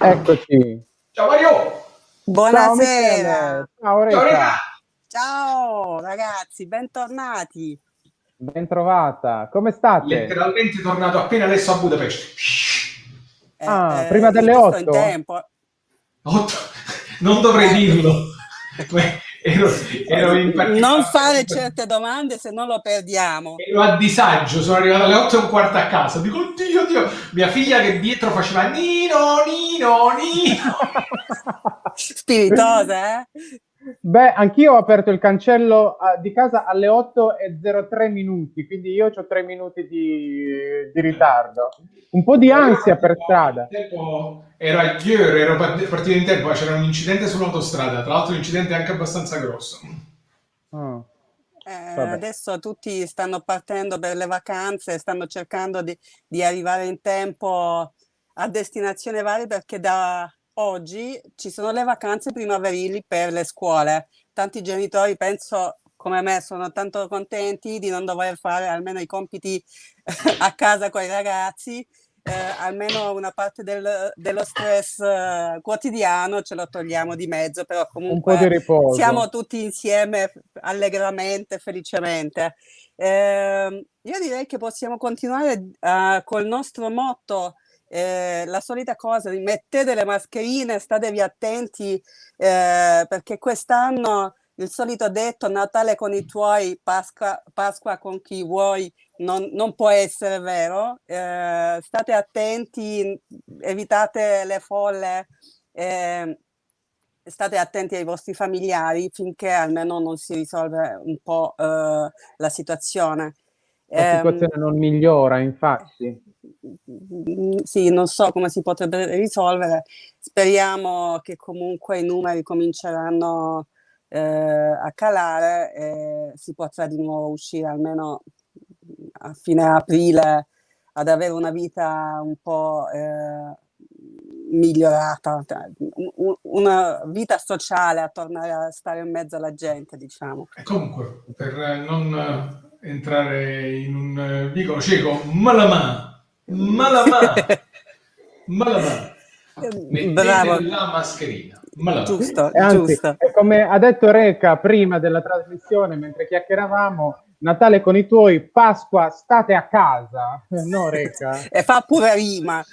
Eccoci. Ciao Mario! Ciao Michele, Buonasera, ciao Ciao Reca, Rita! ciao ragazzi, bentornati. bentrovata. Come state? Letteralmente tornato appena adesso a Budapest. Ah, prima Io delle giusto in 8? tempo. Otto. Non dovrei Eh, dirlo. Ero in non particolare. fare certe domande se non lo perdiamo. Ero a disagio, sono arrivato alle 8 e un quarto a casa. Dico, oddio, oddio. Mia figlia che dietro faceva Nino, Nino, Nino. Spiritosa, eh? Beh, anch'io ho aperto il cancello di casa alle 8:03 minuti, quindi io ho 3 minuti di ritardo. Un po' di No, io ansia per strada. ero a Győr, ero partito in tempo, c'era un incidente sull'autostrada, tra l'altro l'incidente è anche abbastanza grosso. Ah, vabbè. Adesso tutti stanno partendo per le vacanze, stanno cercando di arrivare in tempo a destinazioni varie perché da oggi ci sono le vacanze primaverili per le scuole. Tanti genitori, penso come me, sono tanto contenti di non dover fare almeno i compiti a casa con i ragazzi. Almeno una parte dello stress quotidiano ce lo togliamo di mezzo, però Un po' di comunque siamo riposo. tutti insieme allegramente, felicemente. Io direi che possiamo continuare col nostro motto, la solita cosa, mettete le mascherine, statevi attenti, perché quest'anno il solito detto Natale con i tuoi, Pasqua con chi vuoi, non può essere vero. State attenti, evitate le folle. eh, State attenti ai vostri familiari finché almeno non si risolve un po' la situazione. La Ehm, situazione non migliora, infatti. sì, non so come si potrebbe risolvere. Speriamo che comunque i numeri cominceranno a calare e si potrà di nuovo uscire almeno a fine aprile ad avere una vita un po' migliorata, una vita sociale, a tornare a stare in mezzo alla gente, diciamo. E comunque, per non entrare in un vicolo cieco, Malamà, Malamà, Malamà, mettete Bravo, la mascherina, Malamà. giusto, E anzi, giusto. è come ha detto Reca prima della trasmissione, mentre chiacchieravamo, Natale con i tuoi, Pasqua state a casa, no Reca? E fa pure rima.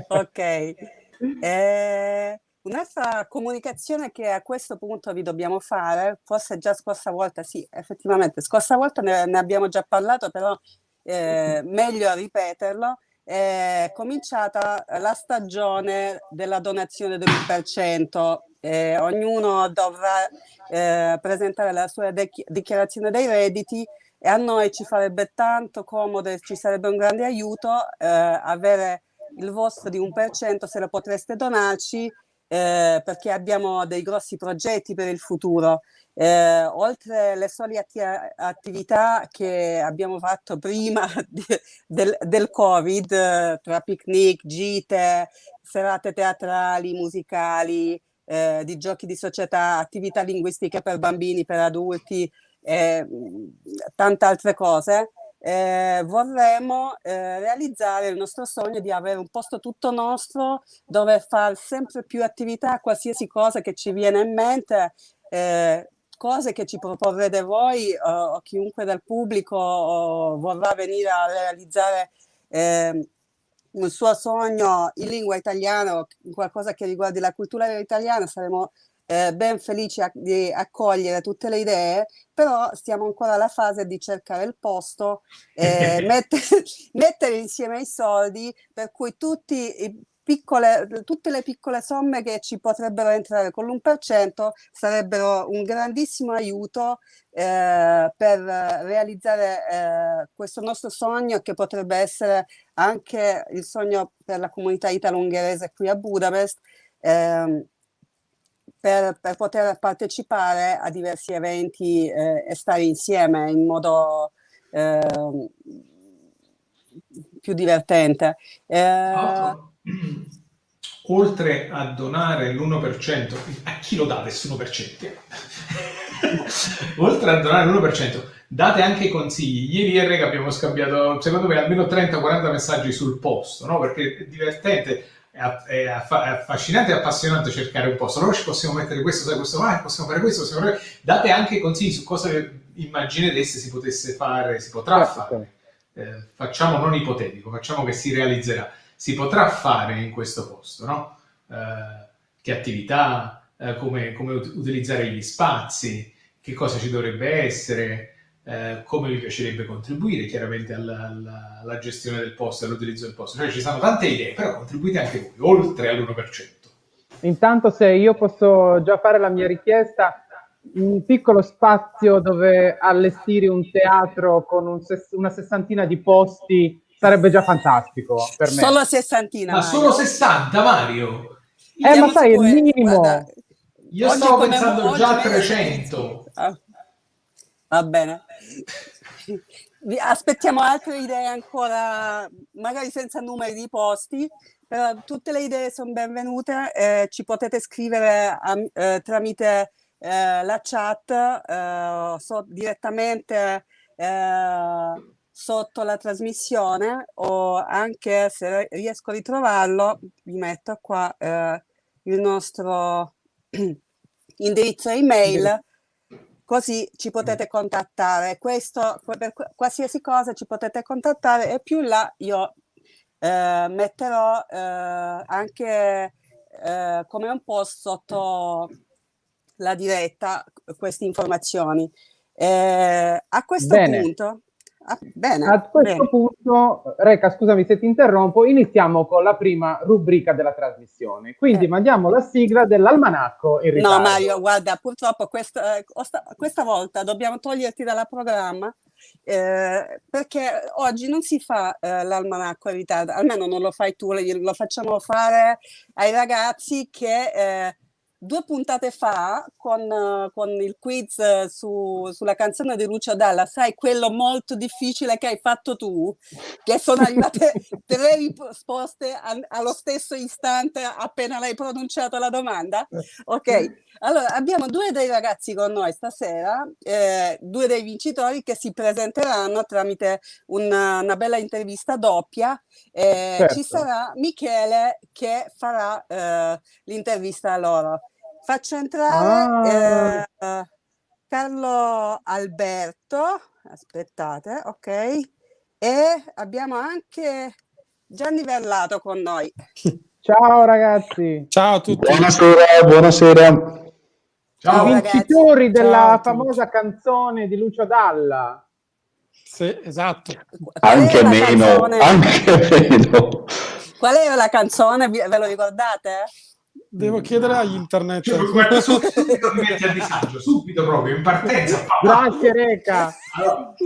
Ok. Un'altra comunicazione che a questo punto vi dobbiamo fare, forse già scorsa volta, sì, effettivamente, scorsa volta ne abbiamo già parlato, però meglio ripeterlo. È cominciata la stagione della donazione dell'1%. Ognuno dovrà presentare la sua dichiarazione dei redditi e a noi ci farebbe tanto comodo e ci sarebbe un grande aiuto avere il vostro di 1%, se lo potreste donarci, perché abbiamo dei grossi progetti per il futuro. Oltre le solite attività che abbiamo fatto prima del Covid, tra picnic, gite, serate teatrali, musicali, di giochi di società, attività linguistiche per bambini, per adulti, eh, tante altre cose. Vorremmo realizzare il nostro sogno di avere un posto tutto nostro dove fare sempre più attività, qualsiasi cosa che ci viene in mente, cose che ci proporrete voi o chiunque dal pubblico vorrà venire a realizzare un suo sogno in lingua italiana o qualcosa che riguardi la cultura italiana. Saremo ben felici di accogliere tutte le idee, però stiamo ancora alla fase di cercare il posto, mettere insieme i soldi, per cui tutte le piccole somme che ci potrebbero entrare con l'1% sarebbero un grandissimo aiuto per realizzare questo nostro sogno, che potrebbe essere anche il sogno per la comunità italo-ungherese qui a Budapest. Per poter partecipare a diversi eventi e stare insieme in modo più divertente. Tra l'altro, oltre a donare l'1%, a chi lo date questo 1%? Oltre a donare l'1%, date anche consigli. Ieri e Rega abbiamo scambiato, secondo me, almeno 30-40 messaggi sul posto, no? Perché è divertente. è affascinante e appassionante cercare un posto. Allora ci possiamo mettere questo, sai, questo, possiamo fare questo, possiamo fare... Date anche consigli su cosa immaginereste si potesse fare, si potrà fare. Facciamo non ipotetico, facciamo che si realizzerà. Si potrà fare in questo posto, no? Che attività, come utilizzare gli spazi, che cosa ci dovrebbe essere, come vi piacerebbe contribuire chiaramente alla gestione del posto e all'utilizzo del posto. Cioè ci sono tante idee, però contribuite anche voi, oltre all'1%. Intanto, se io posso già fare la mia richiesta, un piccolo spazio dove allestire un teatro con una sessantina di posti sarebbe già fantastico per me. Solo sessantina, Ma Mario. solo 60, Mario? Ma sai, è il minimo. Guarda, io stavo pensando già a 300. Va bene. Aspettiamo altre idee ancora, magari senza numeri di posti, però tutte le idee sono benvenute. Ci potete scrivere tramite la chat direttamente sotto la trasmissione, o anche, se riesco a ritrovarlo, vi metto qua il nostro indirizzo email, così ci potete contattare. Questo, per qualsiasi cosa ci potete contattare, e più là io metterò anche come un post sotto la diretta queste informazioni. A questo punto... punto, Reca, scusami se ti interrompo, iniziamo con la prima rubrica della trasmissione. Quindi mandiamo la sigla dell'almanacco in ritardo. No, Mario, guarda, purtroppo questa volta dobbiamo toglierti dalla programma, perché oggi non si fa l'almanacco in ritardo, almeno non lo fai tu, lo facciamo fare ai ragazzi che... 2 puntate fa, con il quiz sulla canzone di Lucio Dalla, sai, quello molto difficile che hai fatto tu, che sono arrivate 3 risposte allo stesso istante appena l'hai pronunciato la domanda? Ok, allora abbiamo 2 dei ragazzi con noi stasera, 2 dei vincitori che si presenteranno tramite una bella intervista doppia. Certo. Ci sarà Michele che farà l'intervista a loro. Faccio entrare Carlo Alberto, aspettate, ok, e abbiamo anche Gianni Verlato con noi. Ciao ragazzi. Ciao a tutti. Buonasera. Ciao, I vincitori della Ciao famosa canzone di Lucio Dalla. Sì, esatto. Anche meno. Qual era la canzone? Ve lo ricordate? Devo chiedere a internet. Guarda, subito mi metti a disagio, subito proprio, in partenza. Grazie Reca.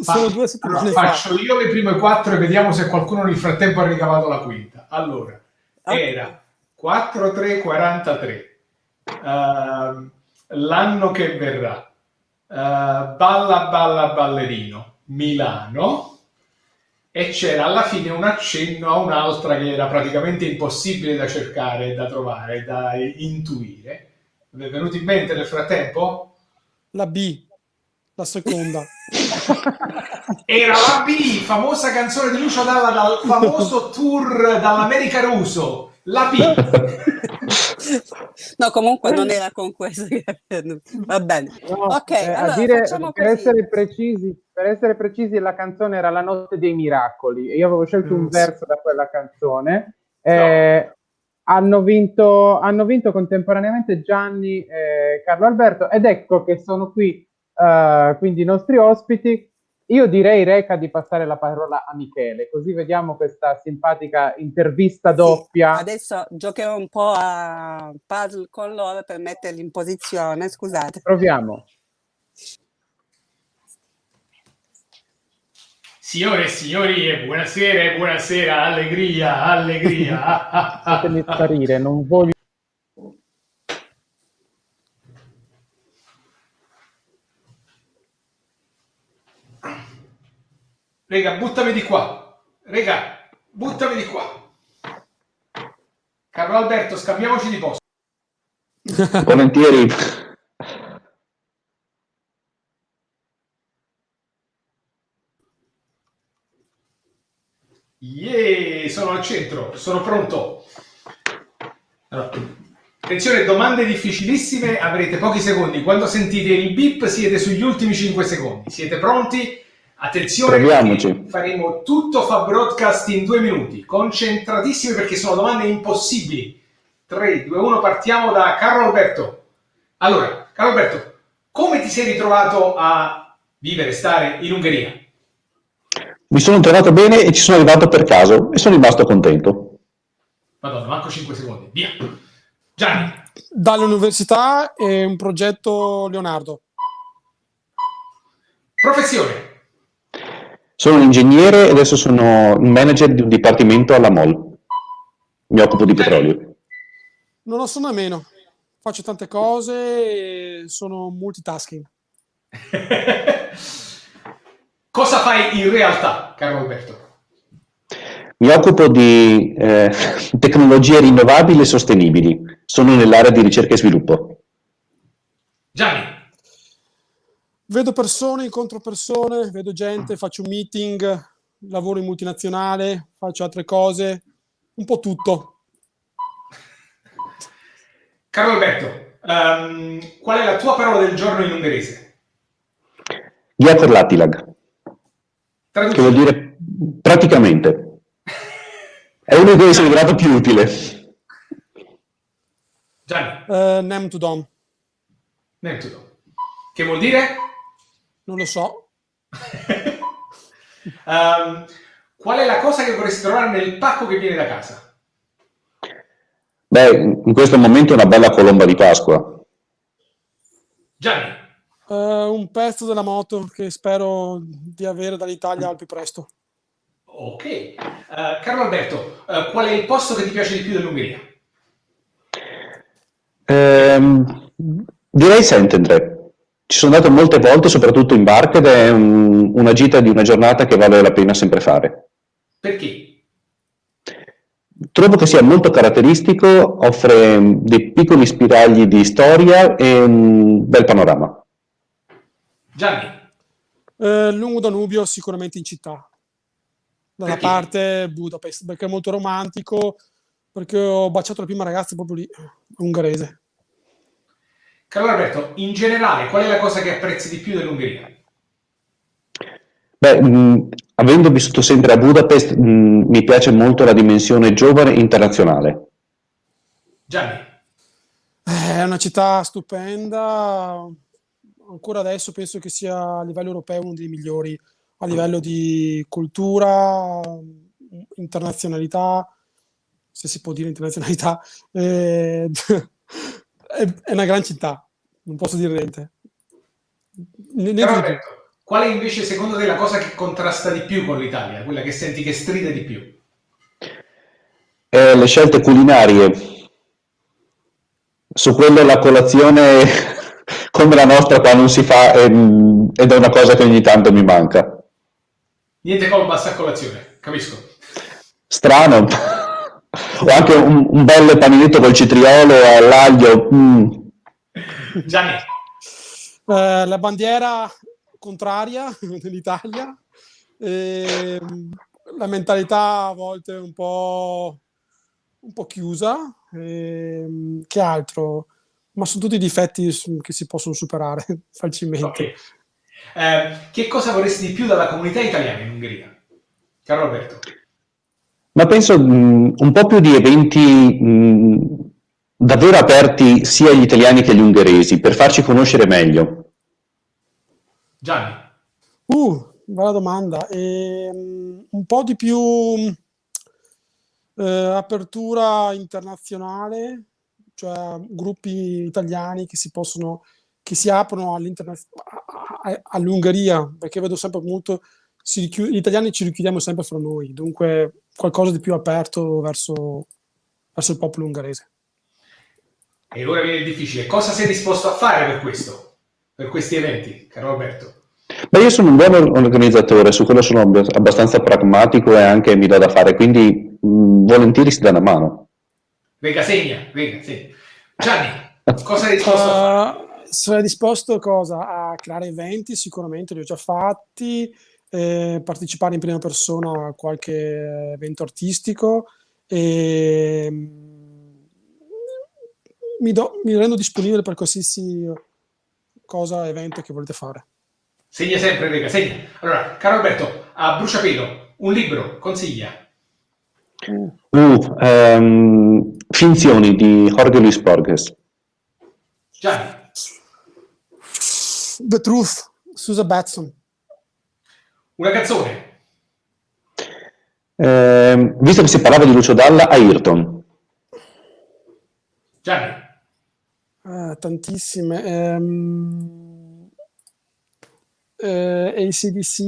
Sono 2 settimane faccio io le prime 4 e vediamo se qualcuno nel frattempo ha ricavato la quinta. Allora, era 4343, l'anno che verrà, Balla Balla Ballerino, Milano, e c'era alla fine un accenno a un'altra che era praticamente impossibile da cercare, da trovare, da intuire. Vi è venuto in mente nel frattempo? La B, la seconda. Era la B, famosa canzone di Lucio Dalla dal famoso tour dall'America Russo. La B. No, comunque non era con questo. Va bene. No, ok, allora facciamo per essere precisi, la canzone era La notte dei miracoli e io avevo scelto un verso da quella canzone. Hanno vinto contemporaneamente Gianni e Carlo Alberto, ed ecco che sono qui quindi i nostri ospiti. Io direi, Reca, di passare la parola a Michele, così vediamo questa simpatica intervista doppia. Sì, adesso giocherò un po' a puzzle con loro per metterli in posizione, scusate. Proviamo. Signore e signori, buonasera, allegria. Fatemi sparire, non voglio... Rega, buttami di qua. Carlo Alberto, scambiamoci di posto. Volentieri. Sono al centro, sono pronto. Allora, attenzione, domande difficilissime, avrete pochi secondi. Quando sentite il beep siete sugli ultimi 5 secondi. Siete pronti? Attenzione, Proviamoci. faremo tutto fa broadcast in 2 minuti. Concentratissimi perché sono domande impossibili. 3, 2, 1, partiamo da Carlo Alberto. Allora, Carlo Alberto, come ti sei ritrovato a vivere, stare in Ungheria? Mi sono trovato bene e ci sono arrivato per caso e sono rimasto contento. Madonna, manco 5 secondi. Via. Gianni. Dall'università e un progetto Leonardo. Professione. Sono un ingegnere e adesso sono il manager di un dipartimento alla MOL. Mi occupo di petrolio. Non lo so nemmeno. Faccio tante cose e sono multitasking. Cosa fai in realtà, Carlo Alberto? Mi occupo di tecnologie rinnovabili e sostenibili. Sono nell'area di ricerca e sviluppo. Gianni. Vedo persone, incontro persone, vedo gente, faccio un meeting, lavoro in multinazionale, faccio altre cose, un po' tutto. Carlo Alberto, qual è la tua parola del giorno in ungherese? Gyakorlatilag, che vuol dire praticamente. È uno dei sei grado più utile. Gianni. Nem tudom. Nem tudom. Che vuol dire? Non lo so. Qual è la cosa che vorresti trovare nel pacco che viene da casa? Beh, in questo momento una bella colomba di Pasqua. Gianni. Un pezzo della moto che spero di avere dall'Italia al più presto. Ok. Carlo Alberto, qual è il posto che ti piace di più dell'Ungheria? Direi Szentendre. Ci sono andato molte volte, soprattutto in barca, ed è una gita di una giornata che vale la pena sempre fare. Perché? Trovo che sia molto caratteristico, offre dei piccoli spiragli di storia e un bel panorama. Gianni. Lungo Danubio, sicuramente in città. Da una parte Budapest, perché è molto romantico, perché ho baciato la prima ragazza proprio lì, ungherese. Carlo Alberto, in generale, qual è la cosa che apprezzi di più dell'Ungheria? Beh, avendo vissuto sempre a Budapest, mi piace molto la dimensione giovane e internazionale. Gianni. È una città stupenda, ancora adesso penso che sia a livello europeo uno dei migliori, a livello di cultura, internazionalità, se si può dire internazionalità, è una gran città, non posso dire niente. Carlo Alberto, qual è invece secondo te la cosa che contrasta di più con l'Italia, quella che senti che stride di più? Le scelte culinarie. Su quello la colazione come la nostra qua non si fa ed è una cosa che ogni tanto mi manca. Niente colpa a colazione, capisco. Strano. O anche un bel paninetto col citriolo all'aglio. Gianni. La bandiera contraria dell'Italia, la mentalità a volte un po' chiusa, che altro? Ma sono tutti difetti che si possono superare facilmente. Okay. Che cosa vorresti di più dalla comunità italiana in Ungheria? Carlo Alberto. Ma penso un po' più di eventi davvero aperti sia agli italiani che agli ungheresi, per farci conoscere meglio. Gianni. Bella domanda. Un po' di più apertura internazionale, cioè gruppi italiani che si aprono all'Ungheria, perché vedo sempre molto, gli italiani ci richiudiamo sempre fra noi, dunque qualcosa di più aperto verso il popolo ungherese. E ora viene il difficile. Cosa sei disposto a fare per questo? Per questi eventi, caro Alberto? Beh, io sono un buon organizzatore, su quello sono abbastanza pragmatico e anche mi do da fare, quindi volentieri si dà una mano. Venga, segna. Gianni, cosa sei disposto a fare? Sarei disposto a creare eventi, sicuramente li ho già fatti, partecipare in prima persona a qualche evento artistico e mi rendo disponibile per qualsiasi cosa, evento che volete fare. Segna sempre, Rega, segna. Allora, caro Alberto, a bruciapelo, un libro, consiglia. Finzioni di Jorge Luis Borges. Gianni. The Truth, Susan Batson. Una canzone. Visto che si parlava di Lucio Dalla, Ayrton. Gianni. Tantissime. AC/DC,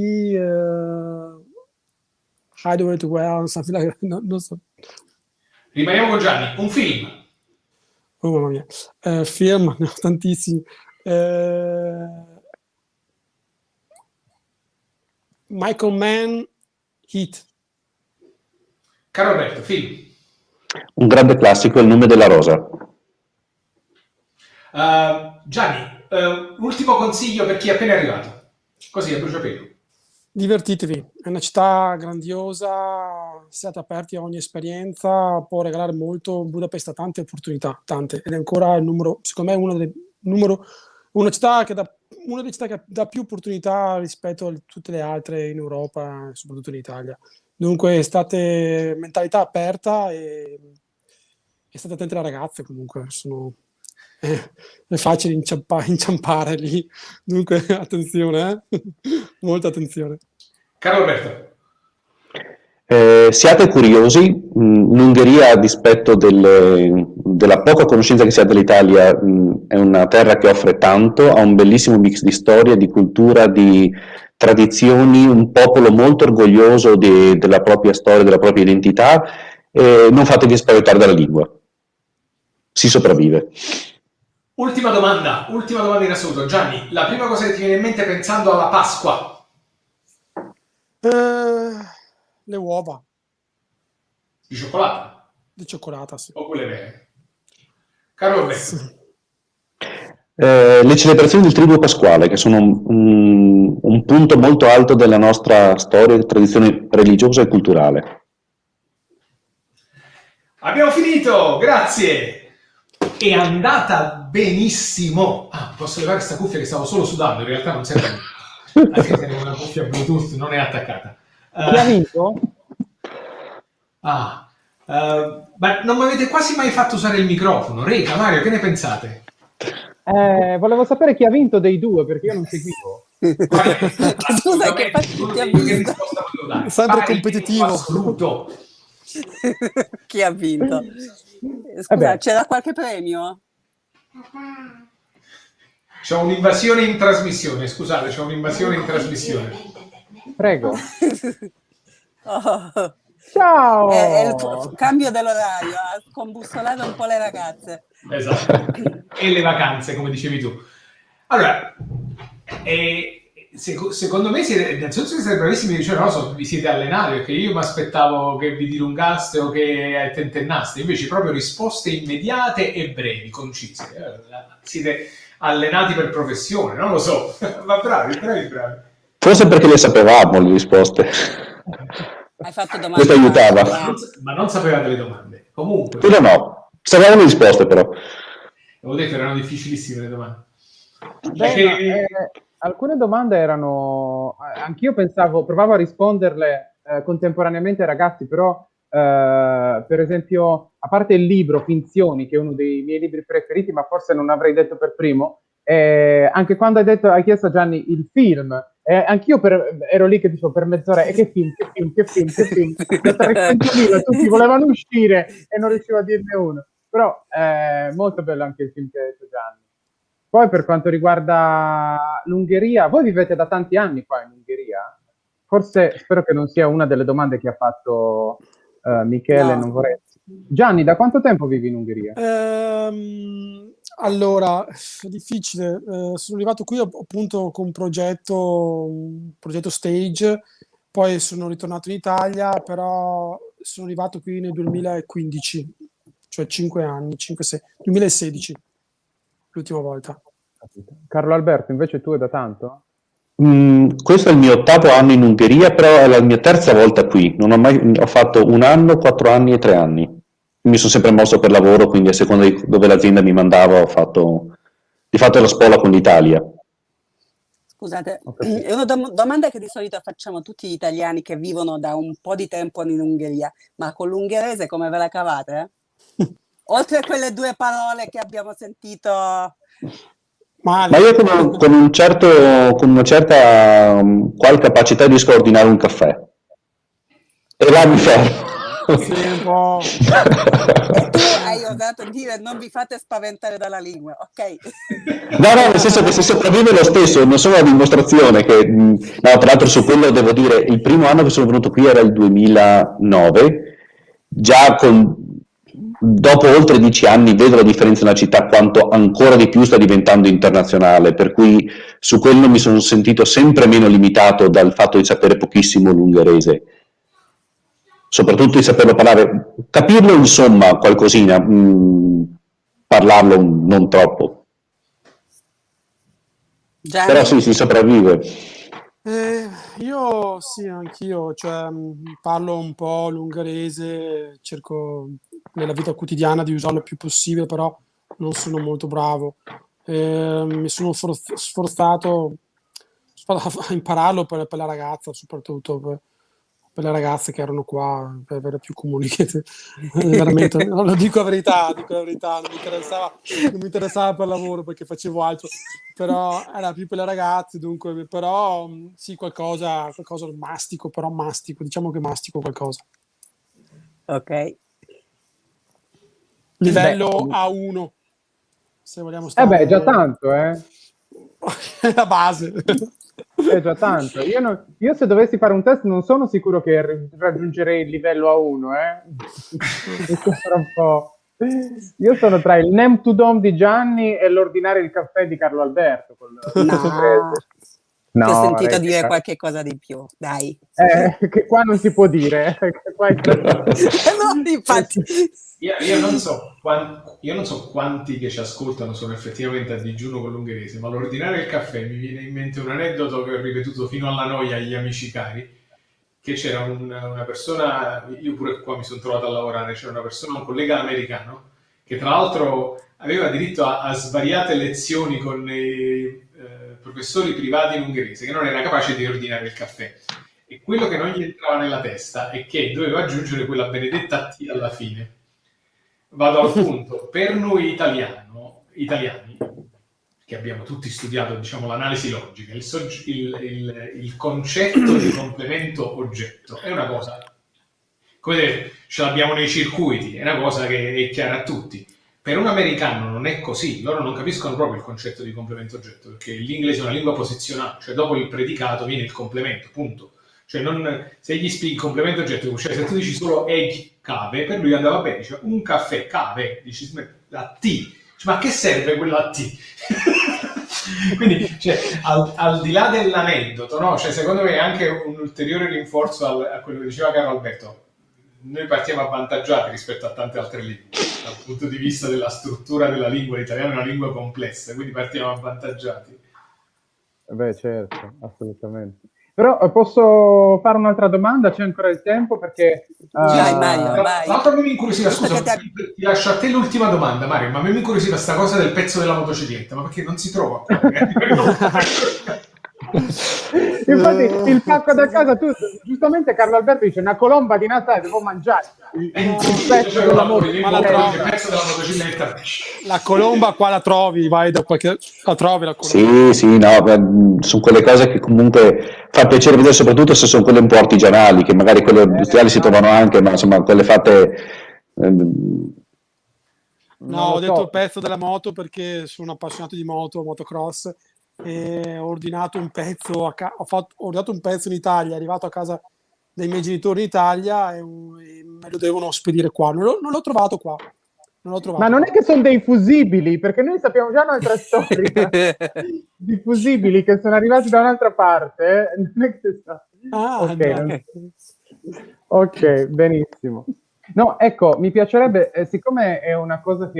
Hideaway to Well, something like that. Non so. Rimaniamo con Gianni. Un film. Oh mamma mia. Film, ne ho tantissimi. Michael Mann, Heat. Caro Alberto, film. Un grande classico, Il nome della rosa. Gianni, ultimo consiglio per chi è appena arrivato. Così, a bruciapelo. Divertitevi, è una città grandiosa, siate aperti a ogni esperienza, può regalare molto. Budapest ha tante opportunità, tante, ed è ancora il numero, secondo me, una delle città che dà più opportunità rispetto a tutte le altre in Europa, soprattutto in Italia. Dunque state mentalità aperta e state attenti alle ragazze, comunque è facile inciampare lì, dunque attenzione, molta attenzione. Caro Alberto. Siate curiosi, in Ungheria, a dispetto della poca conoscenza che si ha dell'Italia, è una terra che offre tanto, ha un bellissimo mix di storia, di cultura, di tradizioni, un popolo molto orgoglioso della propria storia, della propria identità, e non fatevi spaventare dalla lingua, si sopravvive. Ultima domanda in assoluto. Gianni, la prima cosa che ti viene in mente pensando alla Pasqua? Le uova. Di cioccolato? Di cioccolata, sì. O quelle vere? Caro Alberto. Sì. Le celebrazioni del Triduo Pasquale, che sono un punto molto alto della nostra storia e tradizione religiosa e culturale. Abbiamo finito, grazie! È andata benissimo. Posso levare questa cuffia che stavo solo sudando, in realtà non serve. È una cuffia Bluetooth, non è attaccata. Chi ha vinto? Ma non mi avete quasi mai fatto usare il microfono. Reca, Mario, che ne pensate? Volevo sapere chi ha vinto dei due, perché io non seguivo. Scusa, che risposta volevo dare? Sempre competitivo. Assoluto. Chi ha vinto? Scusa, c'era qualche premio? C'è un'invasione in trasmissione, scusate, c'è un'invasione in trasmissione. Prego. Oh. Ciao! È il cambio dell'orario, ha scombussolato un po' le ragazze. Esatto. E le vacanze, come dicevi tu. Allora, secondo me innanzitutto siete bravissimi, dicevo, non so, vi siete allenati, perché io mi aspettavo che vi dilungaste o che tentennaste, invece proprio risposte immediate e brevi, concise. Siete allenati per professione, non lo so, ma bravi. Forse perché le sapevamo le risposte. Hai fatto domande. Questo aiutava. Ma non sapevate le domande. Comunque. Quello no. Sapevamo le risposte però. Avevo detto erano difficilissime le domande. Alcune domande erano... Anch'io provavo a risponderle contemporaneamente ai ragazzi, però per esempio, a parte il libro Finzioni, che è uno dei miei libri preferiti, ma forse non avrei detto per primo, anche quando hai chiesto a Gianni il film, anch'io ero lì che dicevo per mezz'ora, che film? Da 300.000 tutti volevano uscire e non riuscivo a dirne uno. Però è molto bello anche il film che ha detto Gianni. Poi per quanto riguarda l'Ungheria, voi vivete da tanti anni qua in Ungheria? Forse, spero che non sia una delle domande che ha fatto Michele, No. non vorrei... Gianni, da quanto tempo vivi in Ungheria? Allora, è difficile. Sono arrivato qui appunto con un progetto stage, poi sono ritornato in Italia, però sono arrivato qui nel 2015, cioè 5 anni, 2016, l'ultima volta. Carlo Alberto, invece tu è da tanto? Questo è il mio 8º anno in Ungheria, però è la mia 3ª volta qui. Non ho fatto 1 anno, 4 anni e 3 anni. mi sono sempre mosso per lavoro, quindi a seconda di dove l'azienda mi mandava ho fatto di fatto la spola con l'Italia. Scusate, è una domanda che di solito facciamo tutti gli italiani che vivono da un po' di tempo in Ungheria, ma con l'ungherese come ve la cavate? Oltre a quelle 2 parole che abbiamo sentito. Ma io con una certa qual capacità riesco a ordinare un caffè. E là mi fermo. Sì, un po'. E tu hai osato dire non vi fate spaventare dalla lingua, ok? No, nel senso che se sopravvive lo stesso, non sono una dimostrazione che, no, tra l'altro su quello devo dire, il primo anno che sono venuto qui era il 2009, già dopo oltre 10 anni vedo la differenza nella città, quanto ancora di più sta diventando internazionale, per cui su quello mi sono sentito sempre meno limitato dal fatto di sapere pochissimo l'ungherese. Soprattutto di saperlo parlare, capirlo insomma qualcosina, parlarlo non troppo. Gianni? Però sì, si sopravvive. Io sì, anch'io, cioè, parlo un po' l'ungherese, cerco nella vita quotidiana di usarlo il più possibile, però non sono molto bravo. Mi sono sforzato a impararlo per la ragazza, soprattutto per le ragazze che erano qua, per avere più comunicate. Veramente, lo dico la verità, non mi interessava per lavoro perché facevo altro, però era più per le ragazze, dunque, però sì, qualcosa mastico, diciamo che mastico qualcosa. Ok. Livello A1, se vogliamo stare... già tanto, la base. È già tanto. Io se dovessi fare un test non sono sicuro che raggiungerei il livello A1, un po'. Io sono tra il Nem to Dom di Gianni e l'ordinare il caffè di Carlo Alberto. Ti ho sentito ragazzi, dire qualche cosa di più, dai. Che qua non si può dire. Che qua No, infatti. Io non so quanti che ci ascoltano sono effettivamente a digiuno con l'ungherese, ma all'ordinare il caffè mi viene in mente un aneddoto che ho ripetuto fino alla noia agli amici cari, che c'era una persona, io pure qua mi sono trovato a lavorare, c'era una persona, un collega americano, che tra l'altro aveva diritto a svariate lezioni con i professori privati in ungherese, che non era capace di ordinare il caffè. E quello che non gli entrava nella testa è che doveva aggiungere quella benedetta T alla fine. Vado al punto, per noi italiani, che abbiamo tutti studiato, diciamo, l'analisi logica, il concetto di complemento oggetto è una cosa, come dire, ce l'abbiamo nei circuiti, è una cosa che è chiara a tutti. Per un americano non è così, loro non capiscono proprio il concetto di complemento oggetto, perché l'inglese è una lingua posizionale, cioè dopo il predicato viene il complemento, punto. Cioè se gli spieghi il complemento oggetto, cioè se tu dici solo egg cave, per lui andava bene, dice un caffè cave, dici la T, dice, ma che serve quella T? Quindi cioè, al di là dell'aneddoto, no? Cioè, secondo me è anche un ulteriore rinforzo a quello che diceva Carlo Alberto. Noi partiamo avvantaggiati rispetto a tante altre lingue dal punto di vista della struttura della lingua. L'italiano è una lingua complessa, quindi partiamo avvantaggiati. Beh, certo, assolutamente. Però posso fare un'altra domanda? C'è ancora il tempo? Perché Vai, Mario, vai. Tra l'altro a me mi incuriosiva, scusa, ti lascio a te l'ultima domanda, Mario, ma a me mi incuriosiva sta cosa del pezzo della motocicletta, ma perché non si trova qua? Infatti il pacco da casa, tu giustamente Carlo Alberto dice una colomba di Natale devo mangiare il pezzo della motocicletta. La colomba qua la trovi, vai da qualche... la trovi la colomba. Sì, no, sono quelle cose che comunque fa piacere vedere, soprattutto se sono quelle un po' artigianali, che magari quelle industriali si trovano anche, ma insomma quelle fatte... No, ho detto il pezzo della moto perché sono appassionato di motocross e ho ordinato un pezzo ho ordinato un pezzo in Italia, è arrivato a casa dei miei genitori in Italia e me lo devono spedire qua. Non l'ho trovato qua. Ma non è che sono dei fusibili, perché noi sappiamo già un'altra storia di fusibili che sono arrivati da un'altra parte. Non è che ok, benissimo. No, ecco, mi piacerebbe, siccome è una cosa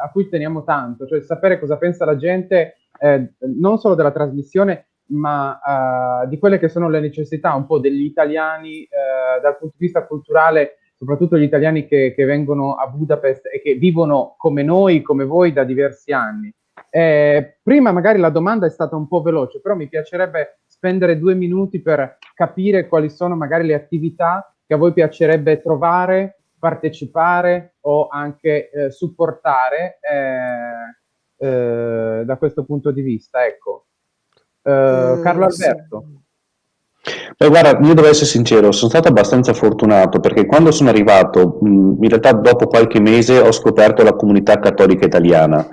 a cui teniamo tanto, cioè sapere cosa pensa la gente, non solo della trasmissione, ma di quelle che sono le necessità un po' degli italiani dal punto di vista culturale soprattutto gli italiani che vengono a Budapest e che vivono come noi, come voi da diversi anni. Prima magari la domanda è stata un po' veloce, però mi piacerebbe spendere 2 minuti per capire quali sono magari le attività che a voi piacerebbe trovare, partecipare o anche supportare da questo punto di vista. Ecco. Carlo Alberto. Beh, guarda, io devo essere sincero, sono stato abbastanza fortunato perché quando sono arrivato, in realtà dopo qualche mese ho scoperto la comunità cattolica italiana,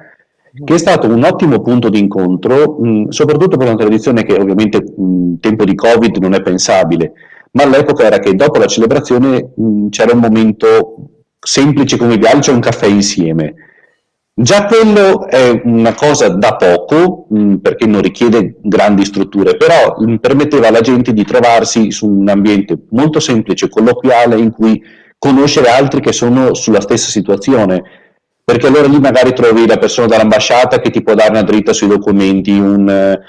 che è stato un ottimo punto di incontro, soprattutto per una tradizione che ovviamente in tempo di Covid non è pensabile, ma all'epoca era che dopo la celebrazione c'era un momento semplice conviviale, c'è un caffè insieme. Già quello è una cosa da poco, perché non richiede grandi strutture, però permetteva alla gente di trovarsi su un ambiente molto semplice, colloquiale, in cui conoscere altri che sono sulla stessa situazione, perché allora lì magari trovi la persona dall'ambasciata che ti può dare una dritta sui documenti, un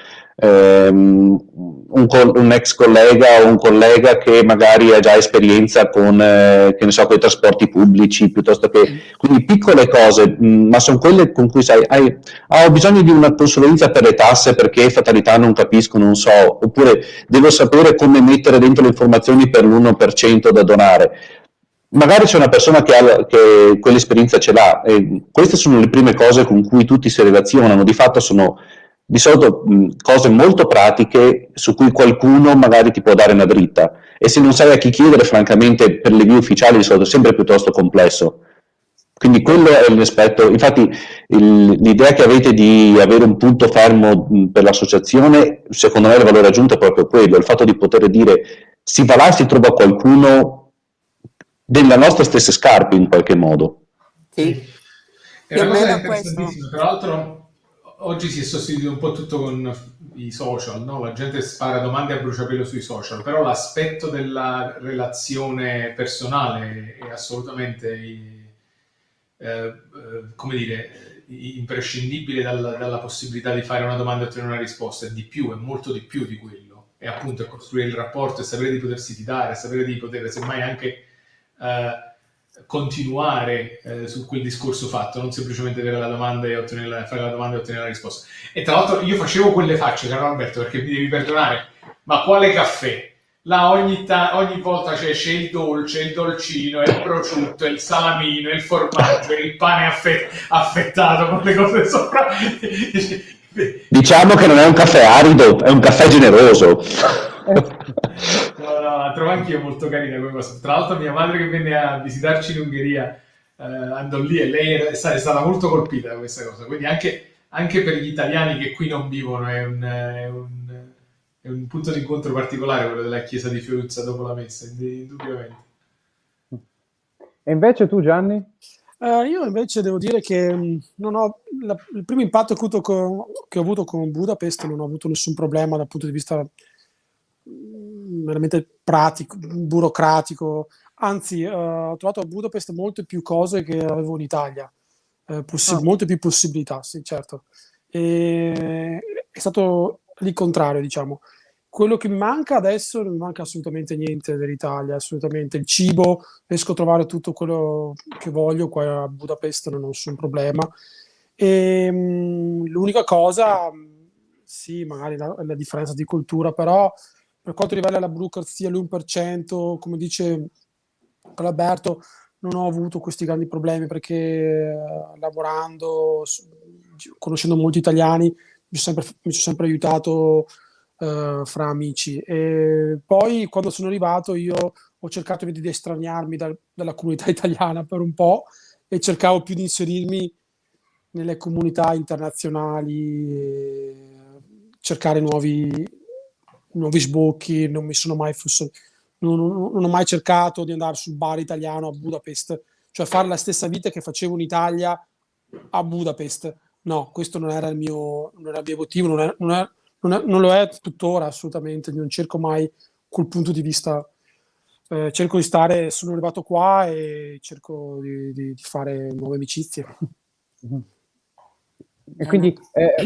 ex collega o un collega che magari ha già esperienza con, che ne so, con i trasporti pubblici, piuttosto che, quindi piccole cose, ma sono quelle con cui sai, ho bisogno di una consulenza per le tasse perché fatalità non capisco, non so, oppure devo sapere come mettere dentro le informazioni per l'1% da donare. Magari c'è una persona che quell'esperienza ce l'ha, e queste sono le prime cose con cui tutti si relazionano, di fatto sono di solito cose molto pratiche su cui qualcuno magari ti può dare una dritta, e se non sai a chi chiedere, francamente per le vie ufficiali di solito è sempre piuttosto complesso. Quindi quello è l'aspetto, infatti l'idea che avete di avere un punto fermo per l'associazione, secondo me il valore aggiunto è proprio quello, il fatto di poter dire si va là, si trova qualcuno della nostra stessa scarpe in qualche modo. Sì. È una cosa interessantissima, tra l'altro oggi si è sostituito un po' tutto con i social, no? La gente spara domande a bruciapelo sui social, però l'aspetto della relazione personale è assolutamente come dire, imprescindibile dalla possibilità di fare una domanda e ottenere una risposta, è di più, è molto di più di quello, è appunto costruire il rapporto e sapere di potersi fidare, sapere di poter semmai anche continuare su quel discorso fatto, non semplicemente avere la domanda e fare la domanda e ottenere la risposta. E tra l'altro io facevo quelle facce, caro Alberto, perché mi devi perdonare, ma quale caffè? Là ogni volta c'è il dolce, il dolcino, il prosciutto, il salamino, il formaggio, il pane affettato con le cose sopra. Diciamo che non è un caffè arido, è un caffè generoso. No, la trovo anch'io molto carina quella cosa. Tra l'altro mia madre che venne a visitarci in Ungheria andò lì e lei è stata molto colpita da questa cosa, quindi anche per gli italiani che qui non vivono è un punto di incontro particolare quello della chiesa di Fioruzza dopo la messa, indubbiamente. E invece tu, Gianni? Io invece devo dire che non ho il primo impatto che ho avuto con Budapest, non ho avuto nessun problema dal punto di vista veramente pratico, burocratico, anzi ho trovato a Budapest molte più cose che avevo in Italia, molte più possibilità, sì, certo. È stato il contrario, diciamo. Quello che mi manca adesso, non mi manca assolutamente niente dell'Italia, assolutamente. Il cibo, riesco a trovare tutto quello che voglio qua a Budapest, non ho nessun problema. L'unica cosa, sì, magari la differenza di cultura, però per quanto riguarda la burocrazia, l'1%, come dice Alberto, non ho avuto questi grandi problemi perché lavorando, conoscendo molti italiani, mi sono sempre aiutato fra amici. E poi quando sono arrivato io ho cercato di estraniarmi dalla comunità italiana per un po' e cercavo più di inserirmi nelle comunità internazionali, cercare nuovi sbocchi. Non mi sono mai non ho mai cercato di andare sul bar italiano a Budapest, cioè fare la stessa vita che facevo in Italia a Budapest. No, questo non era il mio obiettivo, non lo è tuttora assolutamente, non cerco mai quel punto di vista. Cerco di stare, sono arrivato qua e cerco di fare nuove amicizie. E quindi,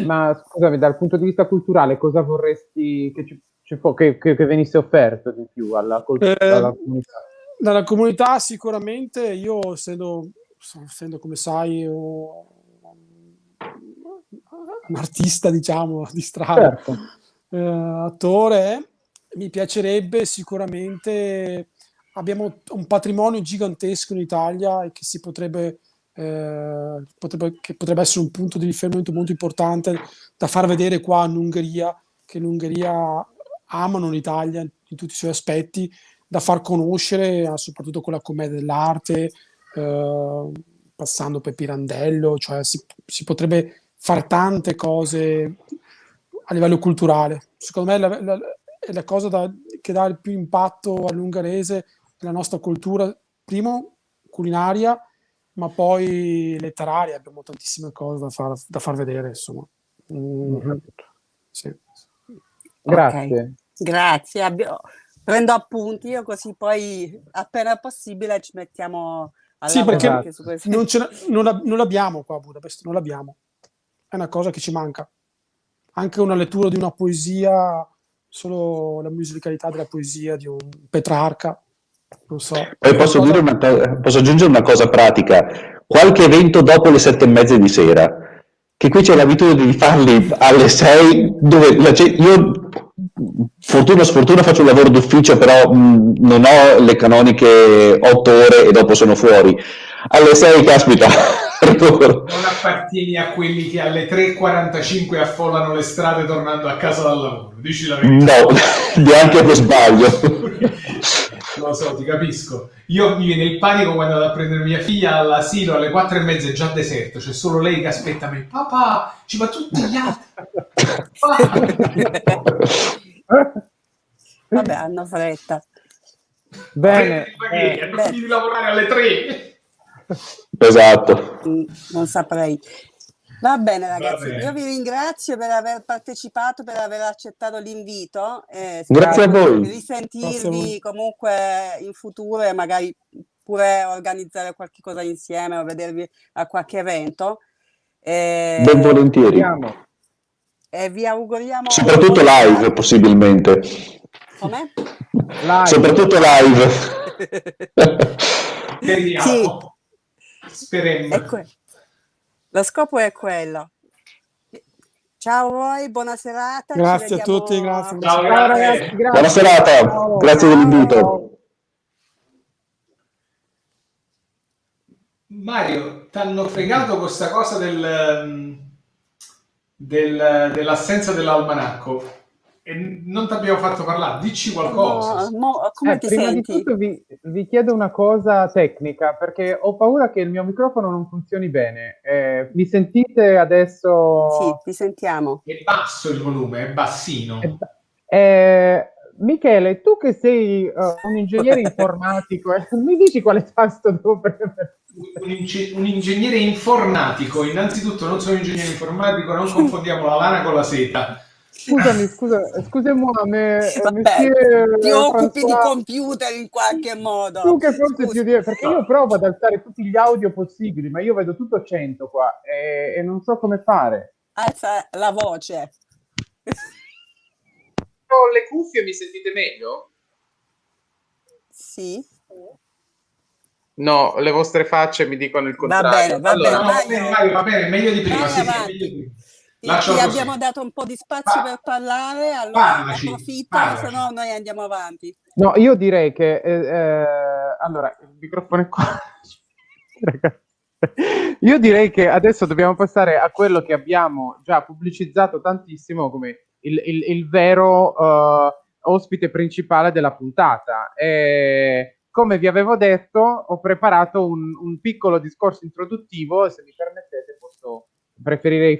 ma scusami, dal punto di vista culturale, cosa vorresti che venisse offerto di più alla comunità? Dalla comunità sicuramente, io essendo come sai, un artista, diciamo, di strada, Certo. attore, mi piacerebbe sicuramente. Abbiamo un patrimonio gigantesco in Italia e che che potrebbe essere un punto di riferimento molto importante da far vedere qua in Ungheria, che in Ungheria amano l'Italia in tutti i suoi aspetti, da far conoscere, soprattutto con la commedia dell'arte, passando per Pirandello, cioè si potrebbe fare tante cose a livello culturale. Secondo me è la cosa che dà il più impatto all'ungherese, la nostra cultura, primo culinaria, ma poi letteraria. Abbiamo tantissime cose da far vedere, insomma. Sì. Grazie. Grazie. Prendo appunti io, così poi appena possibile ci mettiamo a sì, lavorare perché anche su questo. non l'abbiamo qua a Budapest, non l'abbiamo. È una cosa che ci manca. Anche una lettura di una poesia, solo la musicalità della poesia di un Petrarca, non so. Poi posso aggiungere una cosa pratica: qualche evento dopo le 7:30 di sera, che qui c'è l'abitudine di farli alle 6, dove io, fortuna o sfortuna, faccio un lavoro d'ufficio, però non ho le canoniche 8 ore e dopo sono fuori. Alle 6, caspita, non appartieni a quelli che alle 3:45 affollano le strade tornando a casa dal lavoro, dici la verità. No, neanche per sbaglio. Lo so, ti capisco. Io mi viene il panico quando vado a prendere mia figlia all'asilo alle 4:30, è già deserto, c'è solo lei che aspetta me. Papà, ci va tutti gli altri. Vabbè, hanno fretta. Bene. Hanno finito di lavorare alle 3. Esatto. Non saprei. Va bene ragazzi, io vi ringrazio per aver partecipato, per aver accettato l'invito. Grazie a voi. Di risentirvi comunque in futuro e magari pure organizzare qualche cosa insieme o vedervi a qualche evento. Ben volentieri. E vi auguriamo... Soprattutto live, possibilmente. Come? Live. Soprattutto live. Speriamo. Speriamo. Lo scopo è quello. Ciao a voi, buona serata. Grazie a tutti, grazie. Ciao ragazzi, grazie. Buona serata, ciao. Grazie dell'invito. Mario, ti hanno fregato questa cosa dell'assenza dell'almanacco e non ti abbiamo fatto parlare, dici qualcosa. Come ti prima senti? di tutto vi chiedo una cosa tecnica, perché ho paura che il mio microfono non funzioni bene. Mi sentite adesso? Sì, ti sentiamo. È basso il volume, è bassino. Michele, tu che sei un ingegnere informatico, mi dici quale tasto devo premere? Un ingegnere informatico, innanzitutto non sono un ingegnere informatico, non confondiamo la lana con la seta. Scusami, ti occupi di computer in qualche modo. Tu che forse più di... Perché io provo ad alzare tutti gli audio possibili, ma io vedo tutto 100 qua e non so come fare. Alza la voce. Con le cuffie mi sentite meglio? Sì. No, le vostre facce mi dicono il contrario. Va bene, meglio di prima. Ti abbiamo dato un po' di spazio per parlare, allora approfitta, se no noi andiamo avanti. No, io direi che allora, il microfono è qua. Io direi che adesso dobbiamo passare a quello che abbiamo già pubblicizzato tantissimo come il vero ospite principale della puntata. Come vi avevo detto, ho preparato un piccolo discorso introduttivo e se mi permettete preferirei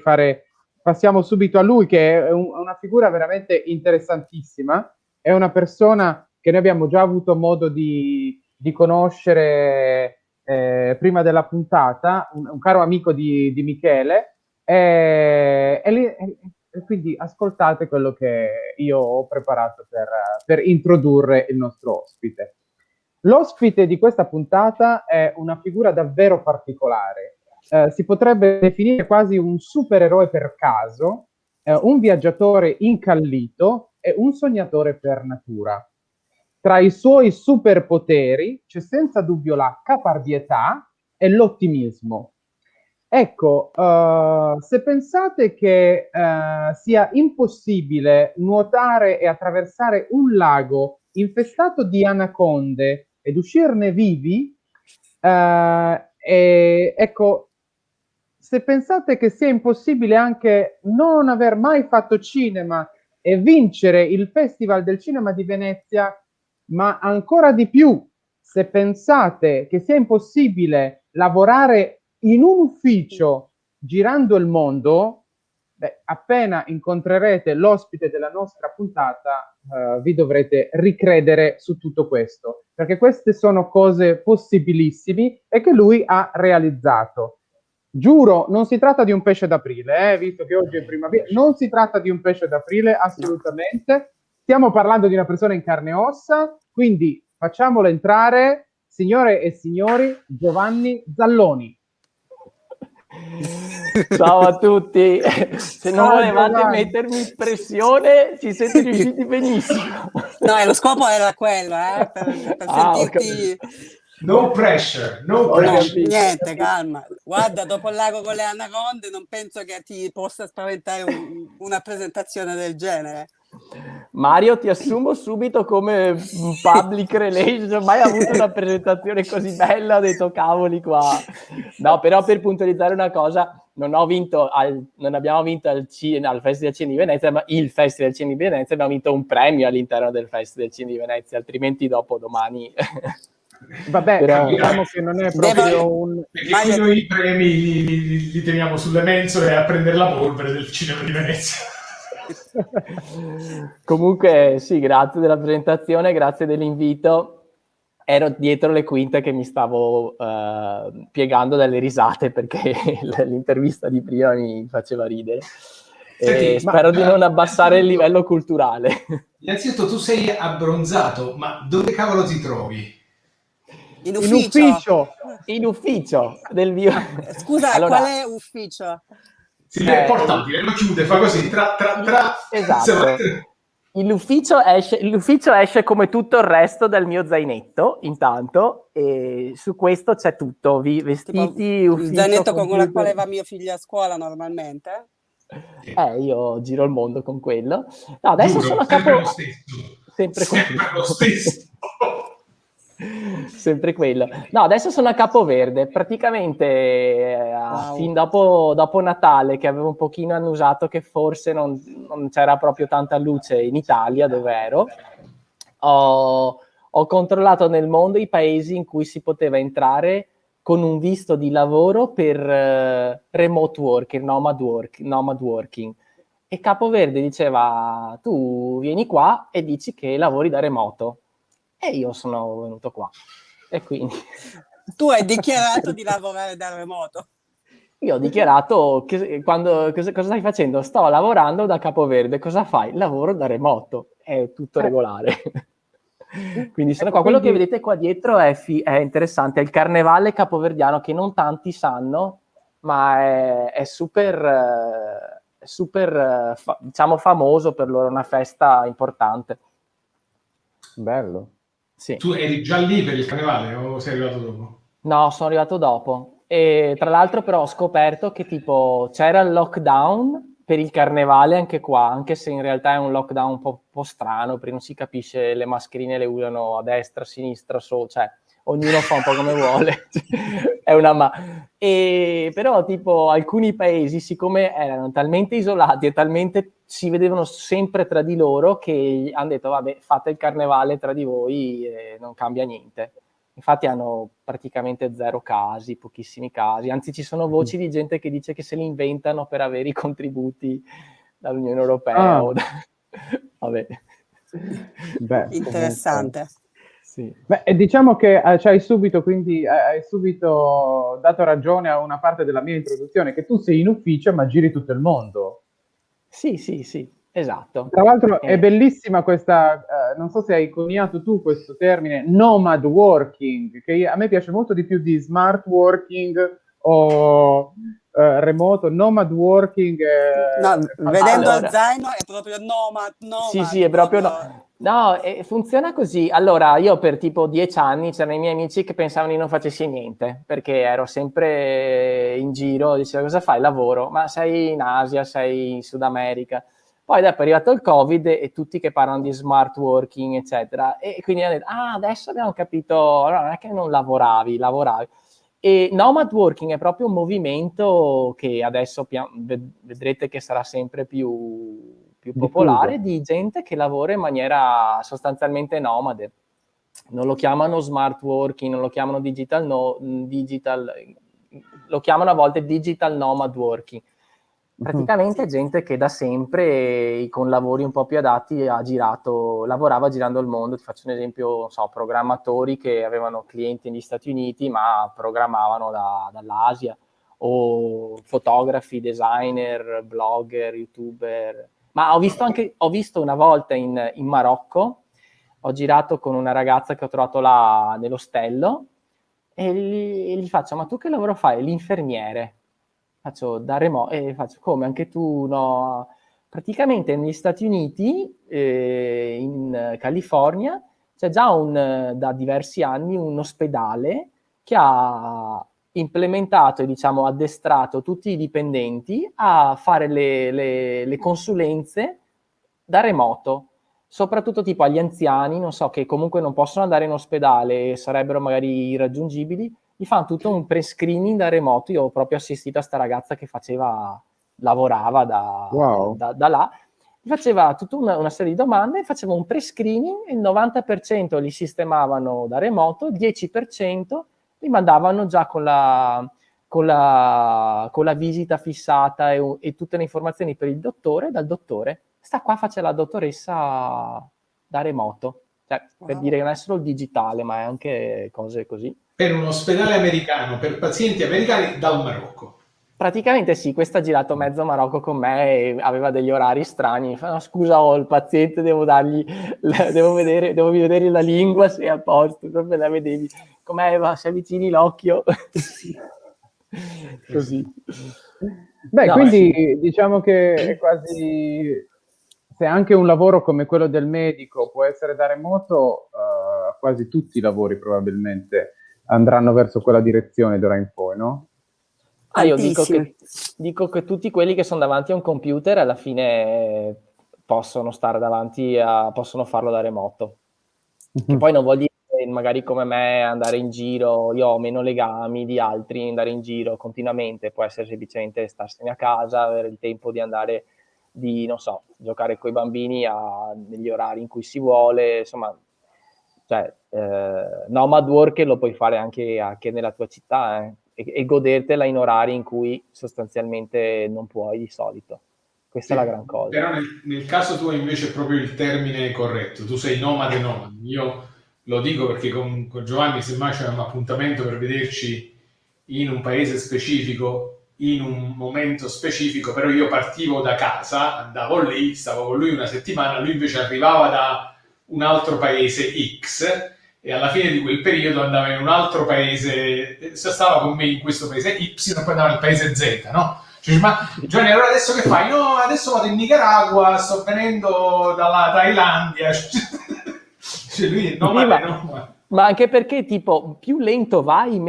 passiamo subito a lui, che è una figura veramente interessantissima, è una persona che noi abbiamo già avuto modo di conoscere prima della puntata, un caro amico di Michele, e quindi ascoltate quello che io ho preparato per introdurre il nostro ospite. L'ospite di questa puntata è una figura davvero particolare. Si potrebbe definire quasi un supereroe per caso, un viaggiatore incallito e un sognatore per natura. tra i suoi superpoteri c'è senza dubbio la caparbietà e l'ottimismo. Ecco, se pensate che sia impossibile nuotare e attraversare un lago infestato di anaconde ed uscirne vivi, ecco, se pensate che sia impossibile anche non aver mai fatto cinema e vincere il Festival del Cinema di Venezia, ma ancora di più, se pensate che sia impossibile lavorare in un ufficio girando il mondo, beh, appena incontrerete l'ospite della nostra puntata, vi dovrete ricredere su tutto questo, perché queste sono cose possibilissime e che lui ha realizzato. Giuro, non si tratta di un pesce d'aprile, visto che oggi è primavera, non si tratta di un pesce d'aprile, assolutamente. Stiamo parlando di una persona in carne e ossa, quindi facciamolo entrare, signore e signori, Giovanni Zalloni. Ciao a tutti, se non volevate Giovanni. mettermi pressione ci siete riusciti benissimo. No, lo scopo era quello, per sentirti... No pressure, no No, pressure. niente, calma. Guarda, dopo il lago con le anaconde non penso che ti possa spaventare una presentazione del genere. Mario, ti assumo subito come public relations, non ho mai avuto una presentazione così bella, ho detto cavoli qua. No, però per puntualizzare una cosa, non abbiamo vinto al Festival del Cinema di Venezia, ma il Festival del Cinema di Venezia abbiamo vinto un premio all'interno del Festival del Cinema di Venezia, altrimenti dopo domani... Vabbè, però... diciamo che non è proprio un... Perché qui noi i premi li teniamo sulle mensole a prendere la polvere del Cinema di Venezia. Comunque sì, grazie della presentazione, grazie dell'invito. Ero dietro le quinte che mi stavo piegando dalle risate perché l'intervista di prima mi faceva ridere. Senti, spero di non abbassare il livello culturale. Innanzitutto tu sei abbronzato, ma dove cavolo ti trovi? In ufficio. In ufficio del mio... Scusa, allora, qual è ufficio? Si vede portatile, lo chiude, fa così, Esatto. L'ufficio esce come tutto il resto dal mio zainetto, intanto, e su questo c'è tutto, vestiti, tipo ufficio, il zainetto computer. con il quale va mio figlio a scuola normalmente? Io giro il mondo con quello. No, adesso Giuro, sono a sempre capo... lo stesso. Sempre lo stesso. Sempre quello. No, adesso sono a Capoverde, praticamente fin dopo Natale, che avevo un pochino annusato che forse non c'era proprio tanta luce in Italia, dove ero, ho controllato nel mondo i paesi in cui si poteva entrare con un visto di lavoro per remote working, nomad working. E Capoverde diceva, tu vieni qua e dici che lavori da remoto. E io sono venuto qua. E quindi... Tu hai dichiarato di lavorare da remoto. Io ho dichiarato che cosa stai facendo? Sto lavorando da Capoverde. Cosa fai? Lavoro da remoto. È tutto regolare. Quindi sono qua. Quello che vedete qua dietro è interessante. È il carnevale capoverdiano che non tanti sanno, ma è super, diciamo, famoso per loro. È una festa importante. Bello. Sì. Tu eri già lì per il carnevale o sei arrivato dopo? No, sono arrivato dopo. E tra l'altro però ho scoperto che tipo c'era il lockdown per il carnevale anche qua, anche se in realtà è un lockdown un po' strano, perché non si capisce, le mascherine le usano a destra, a sinistra, cioè ognuno fa un po' come vuole. È una però tipo alcuni paesi, siccome erano talmente isolati e talmente si vedevano sempre tra di loro, che hanno detto vabbè, fate il carnevale tra di voi e non cambia niente. Infatti hanno praticamente zero casi, pochissimi casi, anzi ci sono voci di gente che dice che se li inventano per avere i contributi dall'Unione Europea. Vabbè. Beh, interessante. Sì. Beh, diciamo che hai subito dato ragione a una parte della mia introduzione, che tu sei in ufficio ma giri tutto il mondo. Sì, esatto. Tra l'altro è bellissima questa, non so se hai coniato tu questo termine, nomad working, che a me piace molto di più di smart working o remoto, nomad working. No, vedendo allora, Zaino è proprio nomad, sì, è proprio no, funziona così. Allora, io per tipo 10 anni c'erano i miei amici che pensavano di non facessi niente, perché ero sempre in giro, diceva cosa fai? Lavoro, ma sei in Asia, sei in Sud America. Poi dopo è arrivato il Covid e tutti che parlano di smart working, eccetera. E quindi hanno detto, adesso abbiamo capito, allora non è che non lavoravi. E nomad working è proprio un movimento che adesso vedrete che sarà sempre più popolare, di gente che lavora in maniera sostanzialmente nomade. Non lo chiamano smart working, non lo chiamano digital, lo chiamano a volte digital nomad working. Praticamente è gente che da sempre, con lavori un po' più adatti, lavorava girando il mondo. Ti faccio un esempio, non so, programmatori che avevano clienti negli Stati Uniti ma programmavano dall'Asia, o fotografi, designer, blogger, youtuber. Ma ho visto una volta in Marocco, ho girato con una ragazza che ho trovato là nell'ostello e gli faccio, ma tu che lavoro fai? L'infermiere. Faccio da remoto e faccio, come anche tu? No. Praticamente negli Stati Uniti, in California, c'è già da diversi anni un ospedale che ha implementato e diciamo addestrato tutti i dipendenti a fare le consulenze da remoto, soprattutto tipo agli anziani, non so, che comunque non possono andare in ospedale e sarebbero magari irraggiungibili, gli fanno tutto un pre-screening da remoto. Io ho proprio assistito a sta ragazza che lavorava da là, gli faceva tutta una serie di domande, faceva un pre-screening, il 90% li sistemavano da remoto, il 10% li mandavano già con la visita fissata e tutte le informazioni per il dottore, dal dottore. Sta qua face la dottoressa da remoto, cioè, per dire che non è solo il digitale, ma è anche cose così. Per un ospedale americano, per pazienti americani dal Marocco. Praticamente sì, questa ha girato mezzo Marocco con me e aveva degli orari strani. Fa, no, scusa, ho il paziente, devo vedere la lingua se è a posto, non me la vedevi. Com'è, va, se avvicini l'occhio. Così. Beh, No, quindi sì. diciamo che è quasi, se anche un lavoro come quello del medico può essere da remoto, quasi tutti i lavori probabilmente andranno verso quella direzione d'ora in poi, no? Io dico che tutti quelli che sono davanti a un computer alla fine possono stare possono farlo da remoto. Che poi non vuol dire magari come me andare in giro, io ho meno legami di altri, andare in giro continuamente, può essere semplicemente starsene a casa, avere il tempo di andare, non so, giocare con i bambini negli orari in cui si vuole, insomma, cioè, nomad work lo puoi fare anche nella tua città, e godertela in orari in cui sostanzialmente non puoi di solito. Questa è la gran cosa. Però nel caso tuo invece è proprio il termine corretto, tu sei nomade. Io lo dico perché con Giovanni semmai c'è un appuntamento per vederci in un paese specifico, in un momento specifico, però io partivo da casa, andavo lì, stavo con lui una settimana, lui invece arrivava da un altro paese X e alla fine di quel periodo andava in un altro paese, stava con me in questo paese Y e poi andava nel paese Z, no? Cioè, ma Giovanni, allora adesso che fai? No, adesso vado in Nicaragua, sto venendo dalla Thailandia. Cioè lui no, ma anche perché tipo più lento vai,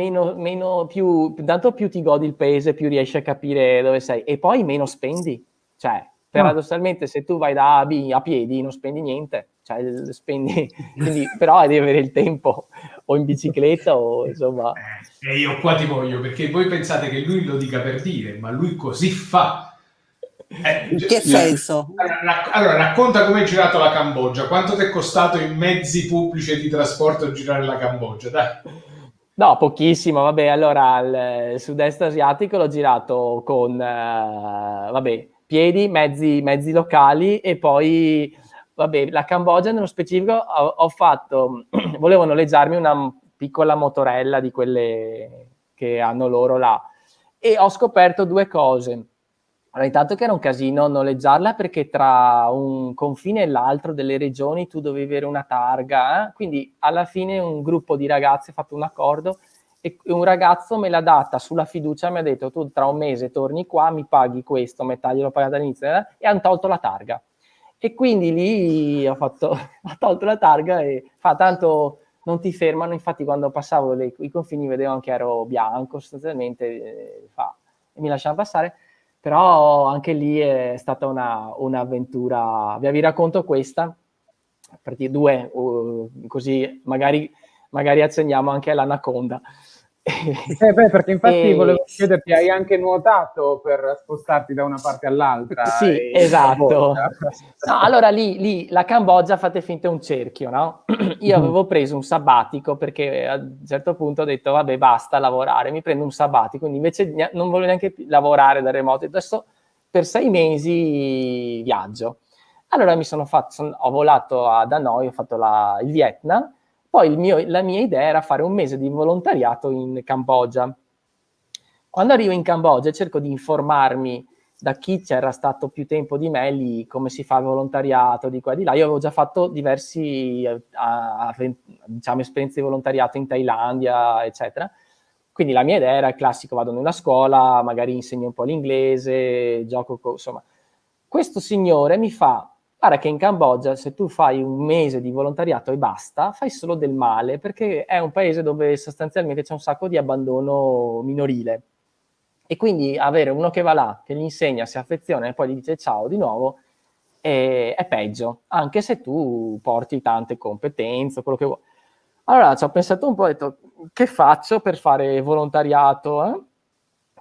tanto più ti godi il paese, più riesci a capire dove sei e poi meno spendi. Cioè, paradossalmente, se tu vai da A a B a piedi non spendi niente, cioè spendi, quindi però devi avere il tempo o in bicicletta o insomma. E io qua ti voglio, perché voi pensate che lui lo dica per dire, ma lui così fa. In che senso? Allora, racconta come hai girato la Cambogia, quanto ti è costato in mezzi pubblici e di trasporto girare la Cambogia, dai. No, pochissimo, vabbè, allora il sud-est asiatico l'ho girato con, piedi, mezzi locali e poi, la Cambogia nello specifico ho fatto, volevo noleggiarmi una piccola motorella di quelle che hanno loro là e ho scoperto due cose. Allora, intanto che era un casino noleggiarla perché tra un confine e l'altro delle regioni tu dovevi avere una targa, quindi alla fine un gruppo di ragazzi ha fatto un accordo e un ragazzo me l'ha data sulla fiducia, mi ha detto tu tra un mese torni qua, mi paghi questo, metà gliel'ho pagata all'inizio, e hanno tolto la targa. E quindi lì ho tolto la targa e tanto non ti fermano, infatti quando passavo i confini vedevano che ero bianco sostanzialmente, e mi lasciavano passare, però anche lì è stata un'avventura. Vi racconto questa, per dire due, così magari accenniamo anche all'anaconda. Perché infatti volevo chiederti, hai anche nuotato per spostarti da una parte all'altra? Sì, esatto. No, allora lì la Cambogia, fate finta un cerchio, no? Io avevo preso un sabbatico perché a un certo punto ho detto vabbè basta lavorare, mi prendo un sabbatico, quindi invece non volevo neanche lavorare da remoto, adesso per 6 mesi viaggio. Allora ho volato da Hanoi, ho fatto il Vietnam. Poi la mia idea era fare un mese di volontariato in Cambogia. Quando arrivo in Cambogia cerco di informarmi da chi c'era stato più tempo di me lì, come si fa il volontariato, di qua e di là. Io avevo già fatto diversi esperienze di volontariato in Thailandia, eccetera. Quindi la mia idea era il classico, vado nella scuola, magari insegno un po' l'inglese, gioco, insomma. Questo signore mi fa: guarda che in Cambogia se tu fai un mese di volontariato e basta, fai solo del male, perché è un paese dove sostanzialmente c'è un sacco di abbandono minorile. E quindi avere uno che va là, che gli insegna, si affeziona e poi gli dice ciao di nuovo, è peggio, anche se tu porti tante competenze, quello che vuoi. Allora ci ho pensato un po', ho detto, che faccio per fare volontariato,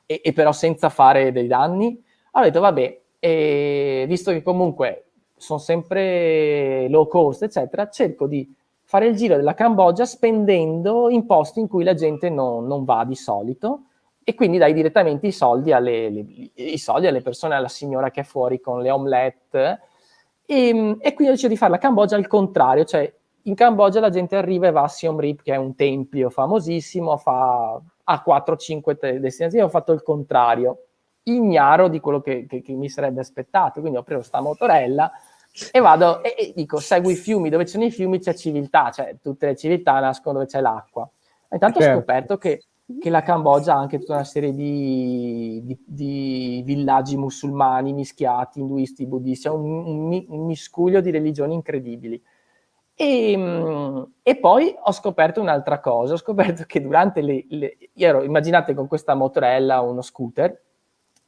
e però senza fare dei danni? Allora ho detto, vabbè, visto che comunque sono sempre low cost, eccetera, cerco di fare il giro della Cambogia spendendo in posti in cui la gente non va di solito, e quindi dai direttamente i soldi alle persone, alla signora che è fuori con le omelette, e quindi ho deciso di fare la Cambogia al contrario, cioè in Cambogia la gente arriva e va a Siem Reap, che è un tempio famosissimo, ha 4-5 destinazioni. Ho fatto il contrario, ignaro di quello che mi sarebbe aspettato, quindi ho preso sta motorella e vado e dico segui i fiumi, dove ci sono i fiumi c'è civiltà, cioè tutte le civiltà nascono dove c'è l'acqua. Intanto ho scoperto che la Cambogia ha anche tutta una serie di villaggi musulmani mischiati, induisti, buddisti, è un miscuglio di religioni incredibili. E poi ho scoperto un'altra cosa, ho scoperto che durante immaginate con questa motorella, uno scooter,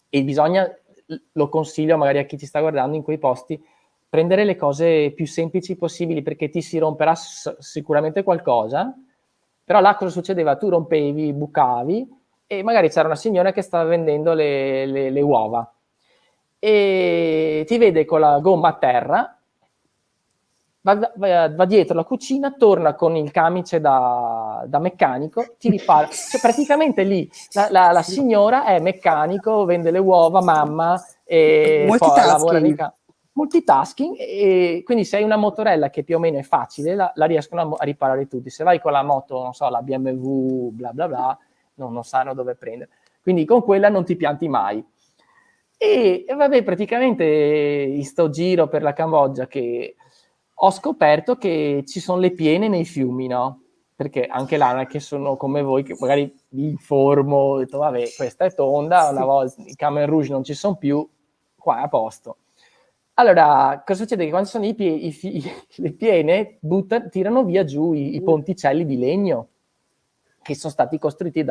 e lo consiglio magari a chi ci sta guardando in quei posti, prendere le cose più semplici possibili, perché ti si romperà sicuramente qualcosa, però là cosa succedeva? Tu rompevi, bucavi, e magari c'era una signora che stava vendendo le uova, e ti vede con la gomma a terra, va dietro la cucina, torna con il camice da meccanico, ti ripara. Cioè, praticamente lì la signora è meccanico, vende le uova, mamma, e poi lavora nei multitasking, e quindi se hai una motorella che più o meno è facile, la riescono a riparare tutti. Se vai con la moto, non so, la BMW, bla bla bla, non sanno dove prendere. Quindi con quella non ti pianti mai. E vabbè, praticamente in sto giro per la Cambogia che ho scoperto che ci sono le piene nei fiumi, no? Perché anche là non è che sono come voi, che magari vi informo, ho detto vabbè, questa è tonda, una volta i Khmer Rouge non ci sono più, qua è a posto. Allora, cosa succede? Che quando sono le piene, tirano via giù i ponticelli di legno che sono stati costruiti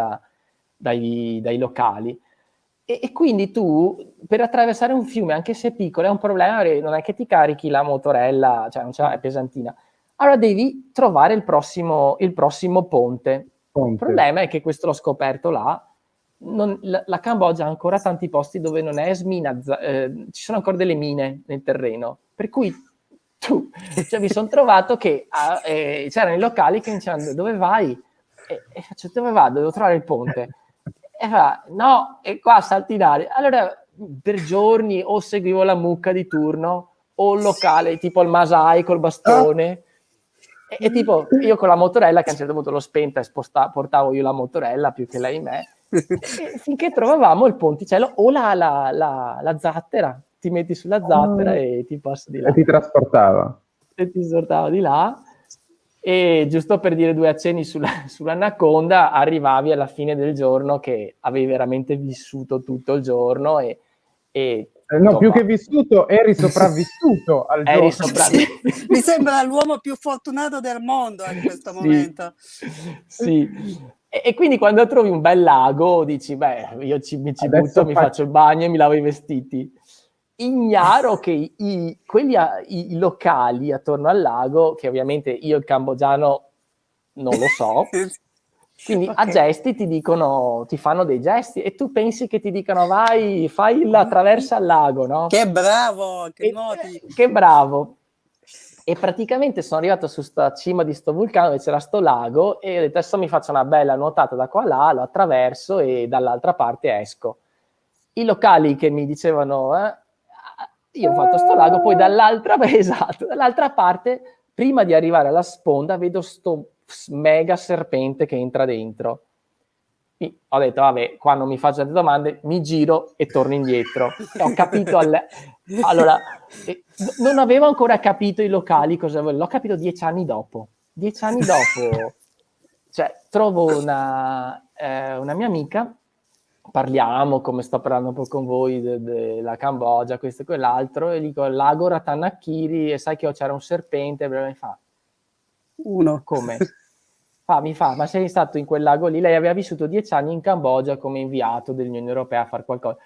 dai locali. E quindi tu, per attraversare un fiume, anche se piccolo, è un problema, non è che ti carichi la motorella, cioè non ce l'ha, è pesantina. Allora devi trovare il prossimo ponte. Il problema è che questo l'ho scoperto là, la Cambogia ha ancora tanti posti dove non è ci sono ancora delle mine nel terreno, per cui mi sono trovato che c'erano i locali che mi dicevano dove vai? E faccio dove vado? Devo trovare il ponte. E fa, no, e qua salti in aria. Allora per giorni o seguivo la mucca di turno o il locale tipo il Masai col bastone, e tipo io con la motorella, che a un certo punto l'ho spenta e portavo io la motorella più che lei me, e finché trovavamo il ponticello o la zattera, ti metti sulla zattera e ti passa di là e ti trasportava di là. E giusto per dire 2 accenni sull'anaconda, arrivavi alla fine del giorno che avevi veramente vissuto tutto il giorno e no, più che vissuto, eri sopravvissuto al giorno. Mi sembra l'uomo più fortunato del mondo in questo momento. Sì. E quindi quando trovi un bel lago dici, beh, io mi ci butto, mi faccio il bagno e mi lavo i vestiti. Ignaro che i locali attorno al lago, che ovviamente io il cambogiano non lo so, quindi a gesti ti dicono, ti fanno dei gesti e tu pensi che ti dicano vai, fai attraversa il lago, no? Che bravo, che nuoti. Che bravo. E praticamente sono arrivato su sta cima di sto vulcano dove c'era sto lago e ho detto adesso mi faccio una bella nuotata da qua a là, lo attraverso e dall'altra parte esco. I locali che mi dicevano io ho fatto sto lago, poi dall'altra parte, prima di arrivare alla sponda, vedo sto mega serpente che entra dentro. Ho detto, vabbè, qua non mi faccio le domande, mi giro e torno indietro. E ho capito, allora, non avevo ancora capito i locali cosa volevano, l'ho capito 10 anni dopo. 10 anni dopo, cioè, trovo una mia amica, parliamo come sto parlando un po' con voi della Cambogia, questo e quell'altro, e dico lago Ratanakiri e sai che c'era un serpente, e mi fa uno come? Mi fa, ma sei stato in quel lago lì? Lei aveva vissuto 10 anni in Cambogia come inviato dell'Unione Europea a fare qualcosa.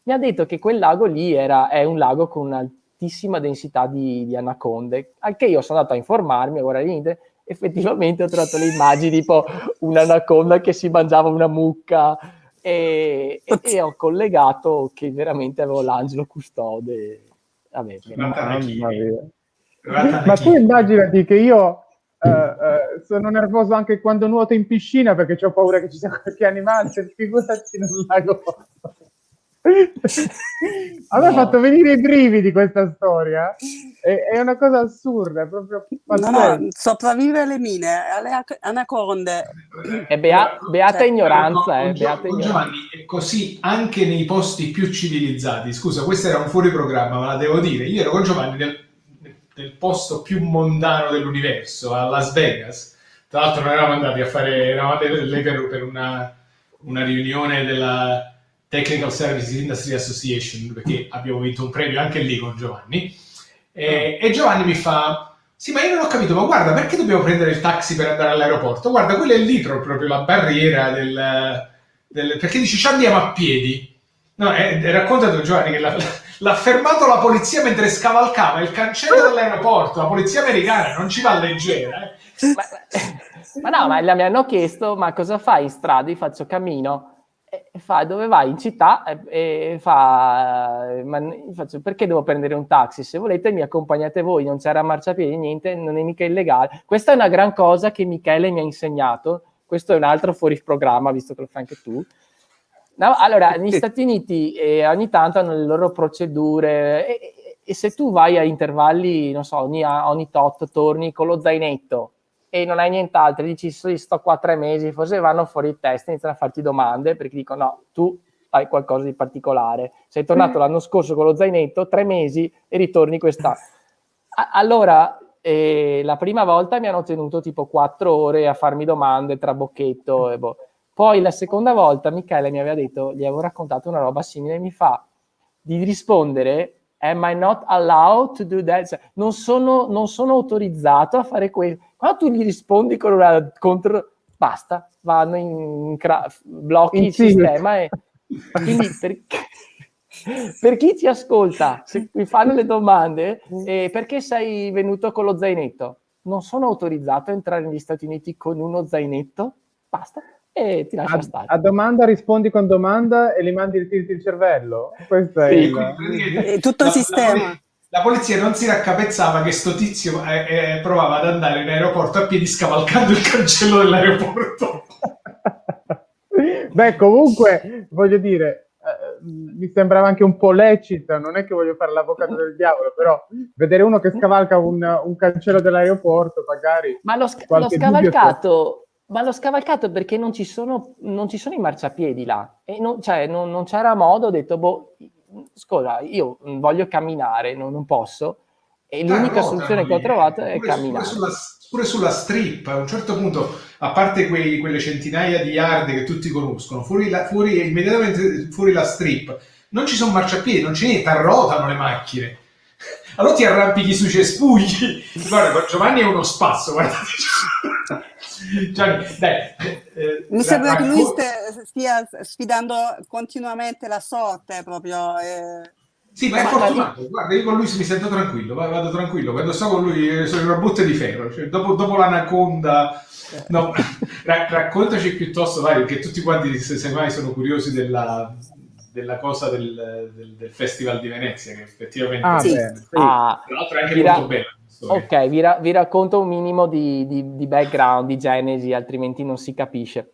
Mi ha detto che quel lago lì è un lago con un'altissima densità di anaconde, al che io sono andato a informarmi, a guardare niente, effettivamente ho trovato le immagini tipo un'anaconda che si mangiava una mucca e ho collegato che veramente avevo l'angelo custode. Vabbè, ma tu immaginati che io sono nervoso anche quando nuoto in piscina perché ho paura che ci sia qualche animale, figurati in un lago. A me ha fatto venire i brividi questa storia, è una cosa assurda, è proprio pazzesca. No, sopravvive alle mine, alle anaconde. È beata ignoranza. Giovanni, è così anche nei posti più civilizzati. Scusa, questo era un fuori programma, ma la devo dire. Io ero con Giovanni nel posto più mondano dell'universo, a Las Vegas. Tra l'altro non eravamo andati a fare, eravamo lì per una riunione della Technical Services Industry Association, perché abbiamo vinto un premio anche lì con Giovanni. E Giovanni mi fa, sì, ma io non ho capito, ma guarda, perché dobbiamo prendere il taxi per andare all'aeroporto? Guarda, quello è lì proprio la barriera perché dici, ci andiamo a piedi. No, raccontato Giovanni che l'ha fermato la polizia mentre scavalcava il cancello dell'aeroporto, la polizia americana non ci va leggera. Ma no, ma mi hanno chiesto, ma cosa fai in strada? Io faccio cammino. E fa, dove vai? In città? E faccio, perché devo prendere un taxi? Se volete mi accompagnate voi, non c'era marciapiedi, niente, non è mica illegale. Questa è una gran cosa che Michele mi ha insegnato, questo è un altro fuori programma, visto che lo fai anche tu. No, allora, negli Stati Uniti ogni tanto hanno le loro procedure e se tu vai a intervalli, non so, ogni tot torni con lo zainetto e non hai nient'altro, dici sto qua 3 mesi, forse vanno fuori il test, iniziano a farti domande perché dicono no, tu hai qualcosa di particolare, sei tornato l'anno scorso con lo zainetto, 3 mesi e ritorni quest'anno. Allora, la prima volta mi hanno tenuto tipo 4 ore a farmi domande, trabocchetto e boh. Poi la seconda volta Michele mi aveva detto, gli avevo raccontato una roba simile, mi fa di rispondere am I not allowed to do that? Cioè, non sono autorizzato a fare quello. Quando tu gli rispondi con una contro, basta, vanno blocchi il sistema e quindi per chi ci ascolta, se mi fanno le domande, perché sei venuto con lo zainetto? Non sono autorizzato a entrare negli Stati Uniti con uno zainetto, basta. E ti lascia stare. A domanda rispondi con domanda e li mandi il cervello. Questo è tutto il sistema. La polizia non si raccapezzava che sto tizio provava ad andare in aeroporto a piedi scavalcando il cancello dell'aeroporto. Beh, comunque, voglio dire, mi sembrava anche un po' lecito, non è che voglio fare l'avvocato del diavolo, però vedere uno che scavalca un cancello dell'aeroporto, magari... Ma l'ho scavalcato... Ma l'ho scavalcato perché non ci sono i marciapiedi là e non c'era modo, ho detto, scusa, io voglio camminare, non posso e l'unica soluzione che ho trovato è camminare. pure sulla strip, a un certo punto, a parte quelle centinaia di yard che tutti conoscono, immediatamente fuori la strip, non ci sono marciapiedi, non c'è niente, arrotano le macchine. Allora ti arrampichi sui cespugli. Guarda, Giovanni è uno spasso, guardate. Gianni, dai, mi sembra che lui stia sfidando continuamente la sorte proprio. Sì, ma è fortunato. Guarda, io con lui mi sento tranquillo, vado tranquillo. Quando sto con lui sono una botte di ferro. Cioè, dopo l'anaconda... No, raccontaci piuttosto, vai, che tutti quanti, se mai sono curiosi della cosa del Festival di Venezia, che effettivamente sì. tra l'altro è anche molto bella. Ok, vi racconto un minimo di background, di genesi, altrimenti non si capisce.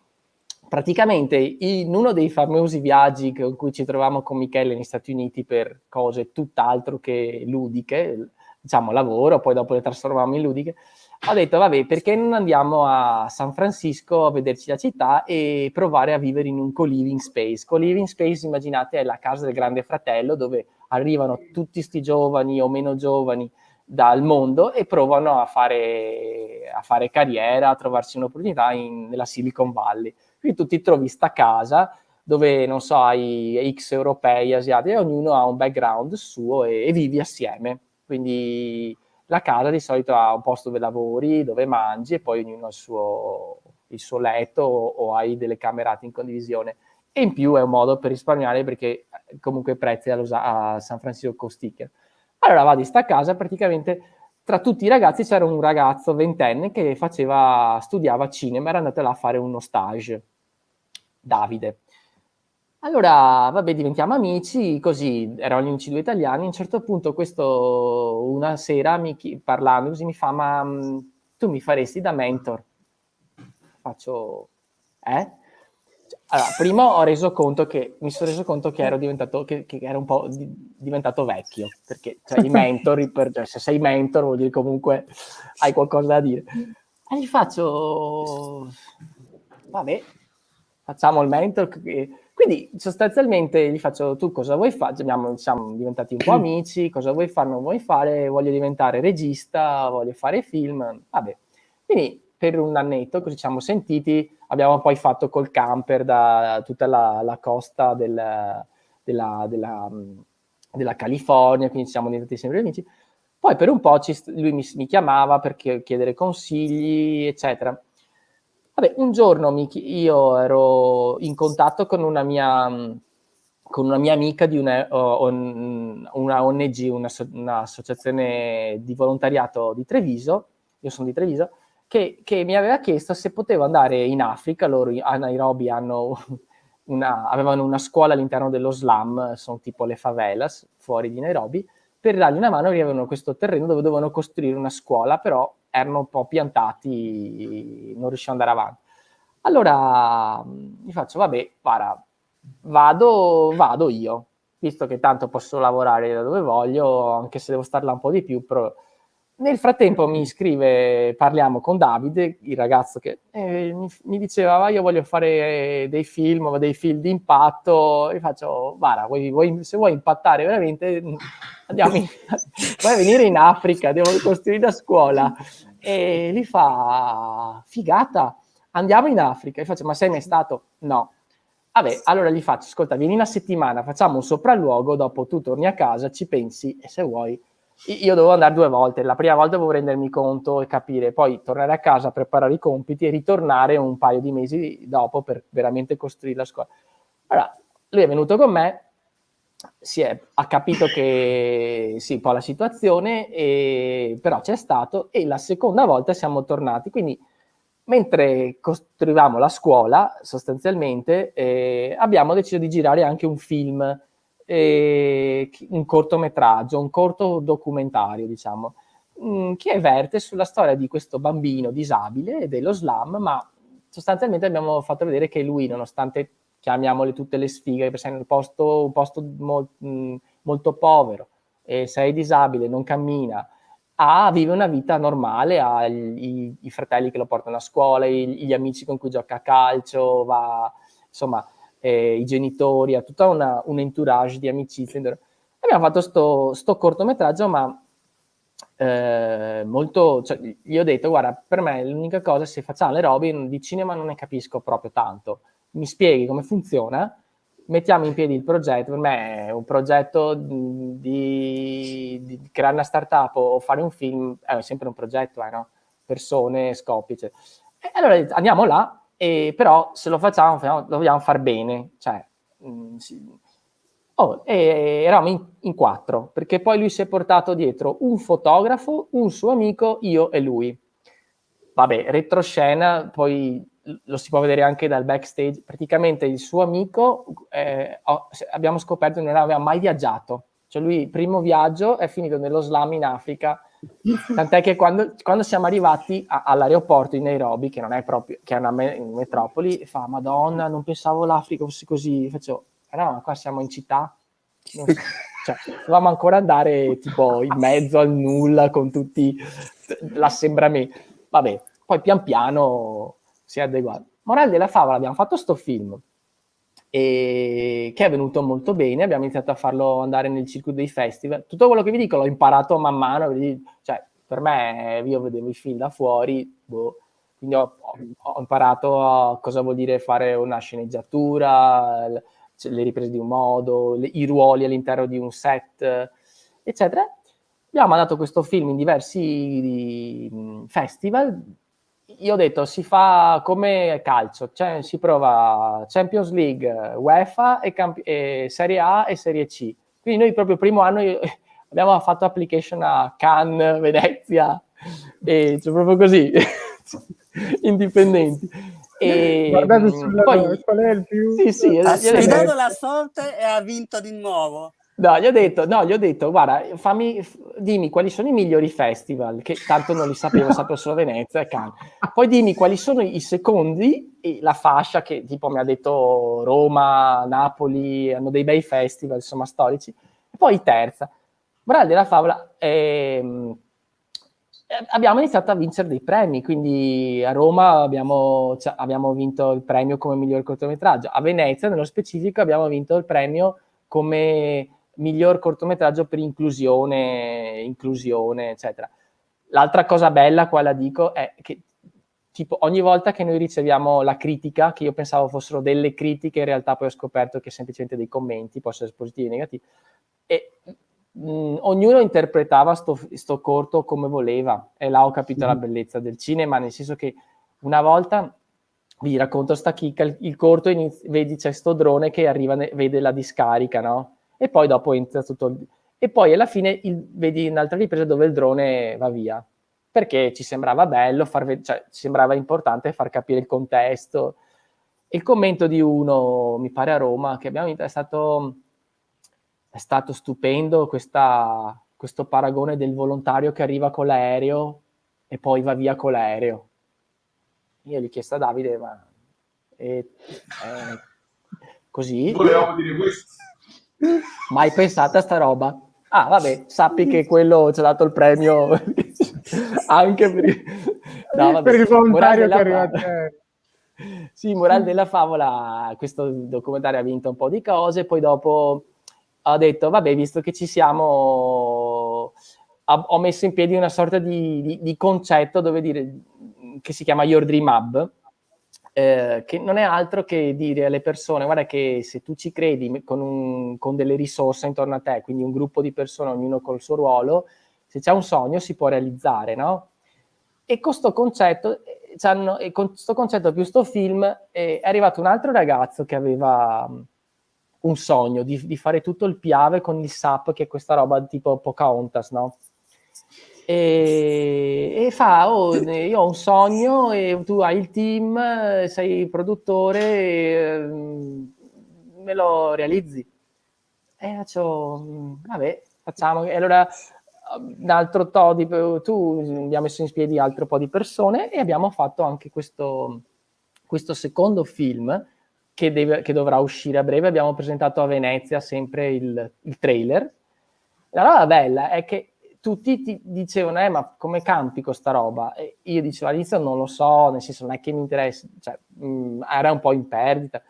Praticamente in uno dei famosi viaggi con cui ci trovavamo con Michele negli Stati Uniti per cose tutt'altro che ludiche, diciamo lavoro, poi dopo le trasformavamo in ludiche, ho detto vabbè, perché non andiamo a San Francisco a vederci la città e provare a vivere in un co-living space. Co-living space, immaginate, è la casa del Grande Fratello dove arrivano tutti sti giovani o meno giovani dal mondo e provano a fare carriera, a trovarsi un'opportunità nella Silicon Valley. Quindi tu ti trovi sta casa dove, non so, hai X europei, asiatici, e ognuno ha un background suo e vivi assieme. Quindi la casa di solito ha un posto dove lavori, dove mangi e poi ognuno ha il suo letto o hai delle camerate in condivisione. E in più è un modo per risparmiare perché comunque i prezzi a San Francisco costicchiano. Allora vado in sta casa, praticamente tra tutti i ragazzi c'era un ragazzo ventenne che studiava cinema, era andato là a fare uno stage, Davide. Allora, vabbè, diventiamo amici, così, erano gli unici due italiani. A un certo punto questo, una sera, parlando così, mi fa, ma tu mi faresti da mentor? Faccio, eh? Allora, prima mi sono reso conto che ero diventato, che ero un po' diventato vecchio, perché cioè, i mentor, se sei mentor vuol dire comunque hai qualcosa da dire. E gli faccio, vabbè, facciamo il mentor. Quindi sostanzialmente gli faccio, tu cosa vuoi fare? Siamo diventati un po' amici, cosa vuoi fare, non vuoi fare? Voglio diventare regista, voglio fare film, vabbè. Quindi per un annetto, così ci siamo sentiti, abbiamo poi fatto col camper da tutta la costa della California, quindi ci siamo diventati sempre amici. Poi per un po' lui mi chiamava per chiedere consigli, eccetera. Vabbè, un giorno io ero in contatto con una mia amica di una ONG, un'associazione di volontariato di Treviso, io sono di Treviso, che mi aveva chiesto se potevo andare in Africa. Loro a Nairobi avevano una scuola all'interno dello slum, sono tipo le favelas fuori di Nairobi, per dargli una mano. Avevano questo terreno dove dovevano costruire una scuola, però erano un po' piantati, non riuscivano ad andare avanti. Allora gli faccio, vabbè, guarda, vado io, visto che tanto posso lavorare da dove voglio, anche se devo stare là un po' di più, però... Nel frattempo mi scrive, parliamo con Davide, il ragazzo che mi diceva, io voglio fare dei film di impatto. E faccio, guarda, se vuoi impattare veramente, vuoi venire in Africa, devo costruire una scuola. E gli fa, figata, andiamo in Africa. E faccio, ma sei mai stato? No. Vabbè, allora gli faccio, ascolta, vieni una settimana, facciamo un sopralluogo, dopo tu torni a casa, ci pensi e se vuoi... Io dovevo andare 2 volte, la prima volta dovevo rendermi conto e capire, poi tornare a casa, preparare i compiti e ritornare un paio di mesi dopo per veramente costruire la scuola. Allora, lui è venuto con me, ha capito che sì, un po' la situazione, però c'è stato, e la seconda volta siamo tornati, quindi mentre costruivamo la scuola, sostanzialmente, abbiamo deciso di girare anche un film, un cortometraggio, un corto documentario, diciamo, che verte sulla storia di questo bambino disabile dello slum, ma sostanzialmente abbiamo fatto vedere che lui, nonostante chiamiamole tutte le sfighe, per esempio un posto molto povero, e sei disabile, non cammina, vive una vita normale, ha i fratelli che lo portano a scuola, gli amici con cui gioca a calcio, insomma, i genitori, ha tutta un entourage di amicizie. Abbiamo fatto sto cortometraggio, ma molto, cioè, gli ho detto, guarda, per me l'unica cosa, se facciamo le robe di cinema non ne capisco proprio tanto, mi spieghi come funziona, mettiamo in piedi il progetto. Per me un progetto di creare una startup o fare un film è sempre un progetto, no? Persone, scopi, cioè. E allora andiamo là, però se lo facciamo lo vogliamo far bene, cioè, sì. E eravamo in 4, perché poi lui si è portato dietro un fotografo, un suo amico, io e lui. Vabbè, retroscena, poi lo si può vedere anche dal backstage, praticamente il suo amico, abbiamo scoperto che non aveva mai viaggiato, cioè lui, il primo viaggio è finito nello slam in Africa, tant'è che quando siamo arrivati all'aeroporto in Nairobi, che non è proprio, che è una metropoli, fa, Madonna, non pensavo l'Africa fosse così, faccio, no, ma qua siamo in città, cioè, dovevamo ancora andare tipo in mezzo al nulla con tutti l'assembramento. Vabbè, poi pian piano si è adeguato. Morale della favola, abbiamo fatto sto film che è venuto molto bene, abbiamo iniziato a farlo andare nel circuito dei festival. Tutto quello che vi dico l'ho imparato man mano, cioè, per me, io vedevo i film da fuori, quindi ho imparato a cosa vuol dire fare una sceneggiatura, le riprese di un modo, i ruoli all'interno di un set, eccetera. Abbiamo mandato questo film in diversi festival. Io ho detto, si fa come calcio, cioè si prova Champions League, UEFA e Serie A e Serie C. Quindi noi proprio il primo anno abbiamo fatto application a Cannes, Venezia, e cioè proprio così, indipendenti. E guardate poi qual è il più... sì, ha sfidato la sorte e ha vinto di nuovo. No, gli ho detto, guarda, dimmi quali sono i migliori festival, che tanto non li sapevo solo Venezia e Cannes. Poi dimmi quali sono i secondi, e la fascia che tipo mi ha detto Roma, Napoli, hanno dei bei festival, insomma, storici. E poi terza. Morale della favola, abbiamo iniziato a vincere dei premi, quindi a Roma abbiamo vinto il premio come miglior cortometraggio, a Venezia nello specifico abbiamo vinto il premio come miglior cortometraggio per inclusione, eccetera. L'altra cosa bella, qua la dico, è che tipo ogni volta che noi riceviamo la critica, che io pensavo fossero delle critiche, in realtà poi ho scoperto che semplicemente dei commenti, possono essere positivi o negativi, e ognuno interpretava sto corto come voleva, e là ho capito la bellezza del cinema, nel senso che una volta, vi racconto sta chicca, il corto vedi c'è sto drone che arriva, vede la discarica, no? E poi dopo entra tutto e poi alla fine vedi un'altra ripresa dove il drone va via, perché ci sembrava bello, cioè, ci sembrava importante far capire il contesto. Il commento di uno, mi pare a Roma, che abbiamo vinto, è stato stupendo questo paragone del volontario che arriva con l'aereo e poi va via con l'aereo. Io gli ho chiesto a Davide, ma così? Volevamo dire questo. Mai pensata a sta roba? Ah, vabbè, sappi che quello ci ha dato il premio anche per il volontario che arriva a te. Sì, morale della favola, questo documentario ha vinto un po' di cose, poi dopo ho detto, vabbè, visto che ci siamo, ho messo in piedi una sorta di concetto dove dire, che si chiama Your Dream Hub, che non è altro che dire alle persone, guarda che se tu ci credi con delle risorse intorno a te, quindi un gruppo di persone, ognuno col suo ruolo, se c'è un sogno si può realizzare, no? E con sto concetto, più sto film, è arrivato un altro ragazzo che aveva un sogno di fare tutto il Piave con il SAP, che è questa roba tipo Pocahontas, no? E fa, io ho un sogno e tu hai il team, sei produttore, me lo realizzi? E faccio, vabbè, facciamo. E allora un altro abbiamo messo in piedi altro po' di persone e abbiamo fatto anche questo secondo film che dovrà uscire a breve. Abbiamo presentato a Venezia sempre il trailer. La roba bella è che tutti ti dicevano, ma come campi con sta roba? E io dicevo all'inizio non lo so, nel senso non è che mi interessa, cioè, era un po' in perdita.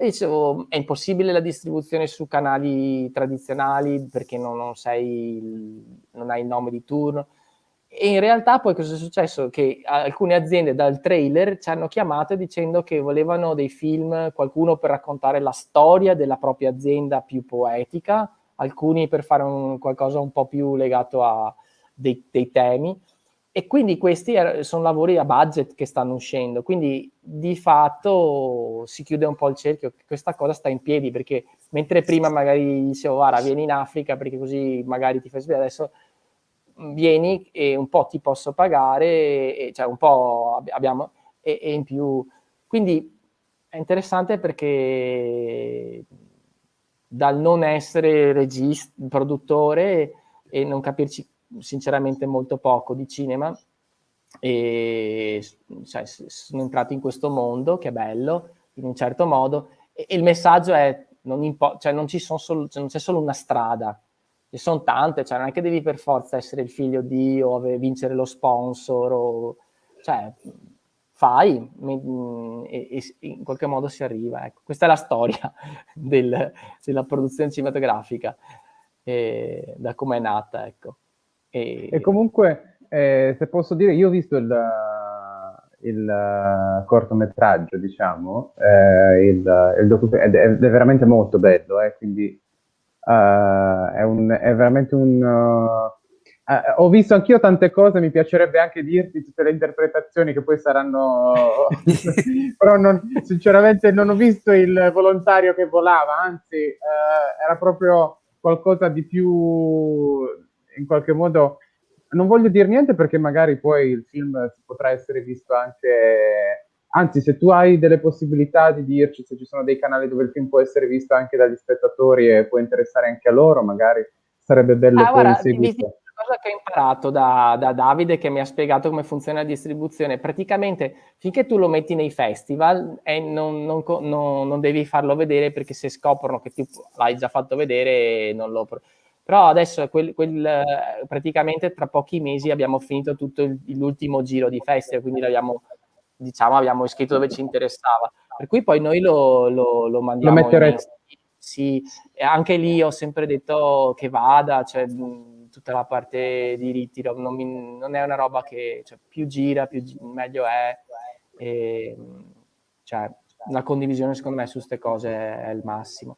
E dicevo, è impossibile la distribuzione su canali tradizionali perché non hai il nome di turno. E in realtà poi cosa è successo? Che alcune aziende dal trailer ci hanno chiamato dicendo che volevano dei film, qualcuno per raccontare la storia della propria azienda più poetica, alcuni per fare qualcosa un po' più legato a dei temi. E quindi questi sono lavori a budget che stanno uscendo, quindi di fatto si chiude un po' il cerchio, questa cosa sta in piedi, perché mentre prima magari dicevo, guarda, vieni in Africa perché così magari ti fai svegliare, adesso vieni e un po' ti posso pagare, cioè un po' abbiamo, e in più. Quindi è interessante perché dal non essere regista, produttore e non capirci sinceramente molto poco di cinema, e cioè, sono entrato in questo mondo che è bello in un certo modo, e il messaggio è cioè non c'è solo una strada, ci sono tante, cioè non è che devi per forza essere il figlio di o vincere lo sponsor, cioè fai e in qualche modo si arriva, ecco. Questa è la storia della produzione cinematografica, da come è nata, ecco. E comunque, se posso dire, io ho visto il cortometraggio, diciamo, ed è veramente molto bello, quindi è veramente ho visto anch'io tante cose, mi piacerebbe anche dirti tutte le interpretazioni che poi saranno, però sinceramente non ho visto il volontario che volava, anzi era proprio qualcosa di più, in qualche modo, non voglio dire niente perché magari poi il film potrà essere visto anche, anzi se tu hai delle possibilità di dirci se ci sono dei canali dove il film può essere visto anche dagli spettatori e può interessare anche a loro, magari sarebbe bello poi guarda, seguito. una cosa che ho imparato da Davide, che mi ha spiegato come funziona la distribuzione, praticamente finché tu lo metti nei festival non devi farlo vedere, perché se scoprono che tu l'hai già fatto vedere non lo... Però adesso praticamente tra pochi mesi abbiamo finito tutto l'ultimo giro di festival, quindi abbiamo iscritto dove ci interessava, per cui poi noi lo mandiamo Lo metterete. sì, e anche lì ho sempre detto che vada, cioè tutta la parte di ritiro non è una roba che, cioè, più gira, meglio è, e, cioè la condivisione secondo me su queste cose è il massimo.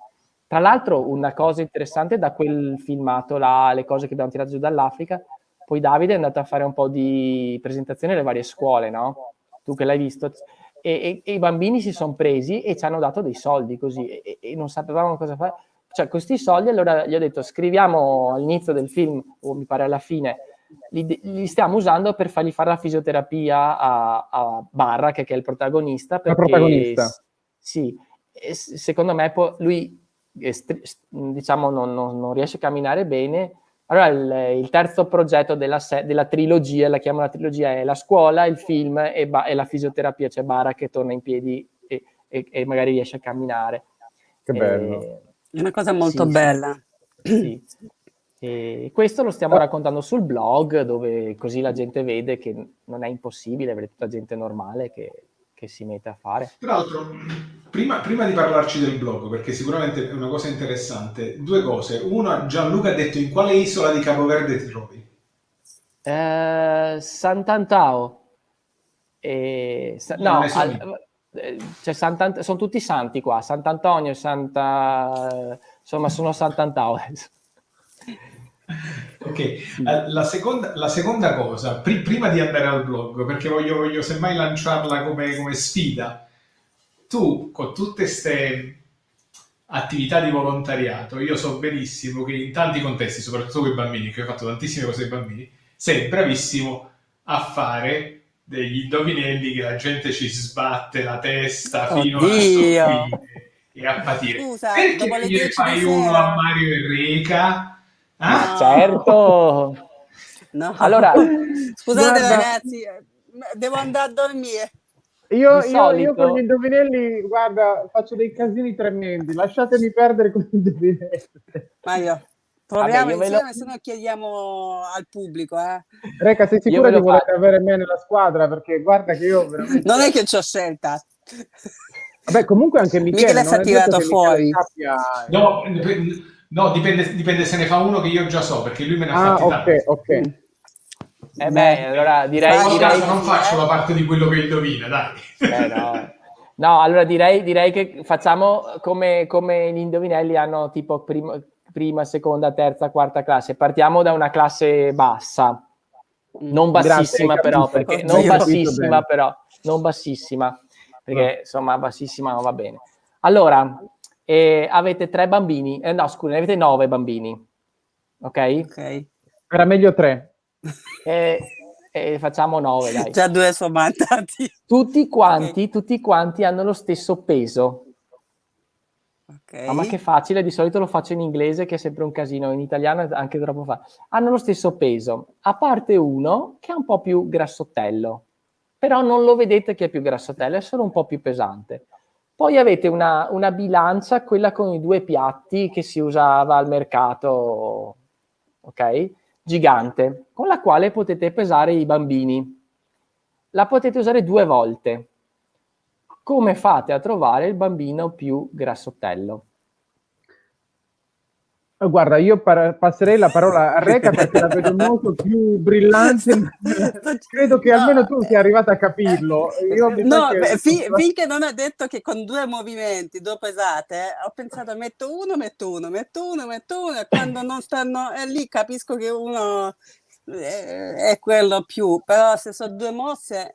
Tra l'altro una cosa interessante da quel filmato là, le cose che abbiamo tirato giù dall'Africa, poi Davide è andato a fare un po' di presentazione alle varie scuole, no? Tu che l'hai visto, e i bambini si sono presi e ci hanno dato dei soldi così, e non sapevamo cosa fare. Cioè, questi soldi, allora gli ho detto, scriviamo all'inizio del film, o mi pare alla fine, li stiamo usando per fargli fare la fisioterapia a Barra, che è il protagonista, perché La protagonista. sì, secondo me lui diciamo non riesce a camminare bene. Allora il terzo progetto della trilogia, la chiamo la trilogia, è la scuola, il film e la fisioterapia, cioè Bara che torna in piedi e magari riesce a camminare. Che bello. È una cosa molto bella. Sì. E questo lo stiamo raccontando sul blog, dove così la gente vede che non è impossibile, avere tutta gente normale che si mette a fare. Tra l'altro, prima di parlarci del blog, perché sicuramente è una cosa interessante, due cose. Una, Gianluca ha detto in quale isola di Capo Verde ti trovi? Sant'Antao. No, cioè sono tutti santi qua, Sant'Antonio, insomma sono Sant'Antao. Ok, la seconda cosa, prima di andare al blog, perché voglio semmai lanciarla come sfida, tu con tutte queste attività di volontariato, io so benissimo che in tanti contesti, soprattutto con i bambini, che ho fatto tantissime cose con i bambini, sei bravissimo a fare degli indovinelli che la gente ci sbatte la testa fino a soffrire e a patire. Scusa, perché dopo le non gliene 10 fai di uno sera? a Mario Enrica? No. Certo. No. Allora, scusate guarda, ragazzi, devo andare a dormire. Io con gli indovinelli, guarda, faccio dei casini tremendi. Lasciatemi perdere con gli indovinelli. Mario, proviamo insieme, se no chiediamo al pubblico. Reca, sei sicura di voler avere me nella squadra? Perché guarda che io veramente... Non è che c'ho scelta. Vabbè, comunque anche Michele si è non è detto tirato che fuori. Michele sappia... No, dipende se ne fa uno che io già so, perché lui me ne ha fatti ok, tanti. ok. Allora direi... In podcast non sì, faccio la parte di quello che indovina, dai. No. No, allora direi che facciamo come gli indovinelli hanno tipo prima, seconda, terza, quarta classe. Partiamo da una classe bassa, non bassissima però, perché non bassissima però, non bassissima, perché insomma bassissima non va bene. Allora, avete 3 bambini, no scusa, ne avete 9 bambini, ok? Era meglio 3. Facciamo 9, dai. Già 2 sono mandati. Tutti quanti hanno lo stesso peso. Okay. Ma che facile, di solito lo faccio in inglese che è sempre un casino, in italiano è anche troppo facile. Hanno lo stesso peso, a parte uno che è un po' più grassottello, però non lo vedete che è più grassottello, è solo un po' più pesante. Poi avete una bilancia, quella con i 2 piatti che si usava al mercato, ok? Gigante, con la quale potete pesare i bambini. La potete usare 2 volte. Come fate a trovare il bambino più grassottello? Guarda, io passerei la parola a Reca perché la vedo molto più brillante. Credo che almeno tu sia arrivata a capirlo. Finché non ha detto che con 2 movimenti, 2 pesate, ho pensato metto uno, e quando non stanno lì capisco che uno è quello più, però se sono 2 mosse...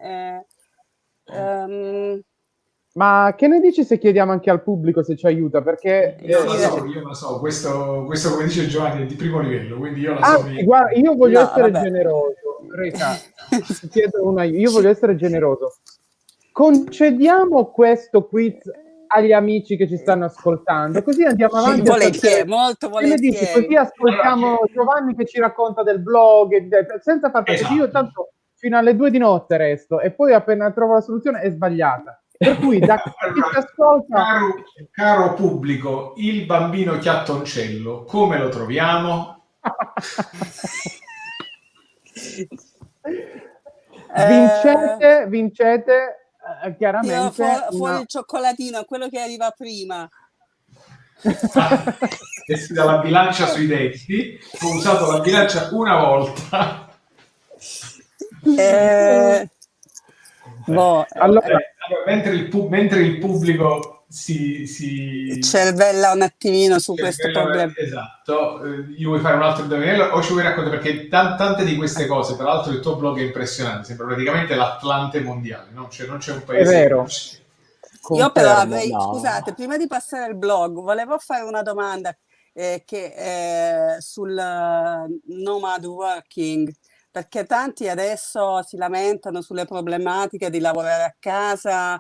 Ma che ne dici se chiediamo anche al pubblico se ci aiuta? Perché io la so, questo come dice Giovanni è di primo livello, quindi io la so. Guarda, io voglio essere generoso. Reca, ti chiedo io voglio essere generoso. Concediamo questo quiz agli amici che ci stanno ascoltando, così andiamo avanti. Molto volentieri. Dici? Così ascoltiamo Giovanni che ci racconta del blog, senza far esatto. Io tanto fino alle 2 di notte resto e poi appena trovo la soluzione è sbagliata. Per cui da chi ti ascolta... Caro pubblico, il bambino chiattoncello, come lo troviamo? Vincete chiaramente fuori il cioccolatino, quello che arriva prima. E dalla bilancia sui denti. Ho usato la bilancia una volta. Allora, mentre il pubblico si cervella un attimino su questo problema. Esatto, gli vuoi fare un altro indovinello o ci vuoi raccontare? Perché tante di queste cose, tra l'altro il tuo blog è impressionante, sembra praticamente l'Atlante mondiale, no? Cioè non c'è un paese... È vero. Io però avrei, scusate, prima di passare al blog, volevo fare una domanda sul nomad working, perché tanti adesso si lamentano sulle problematiche di lavorare a casa,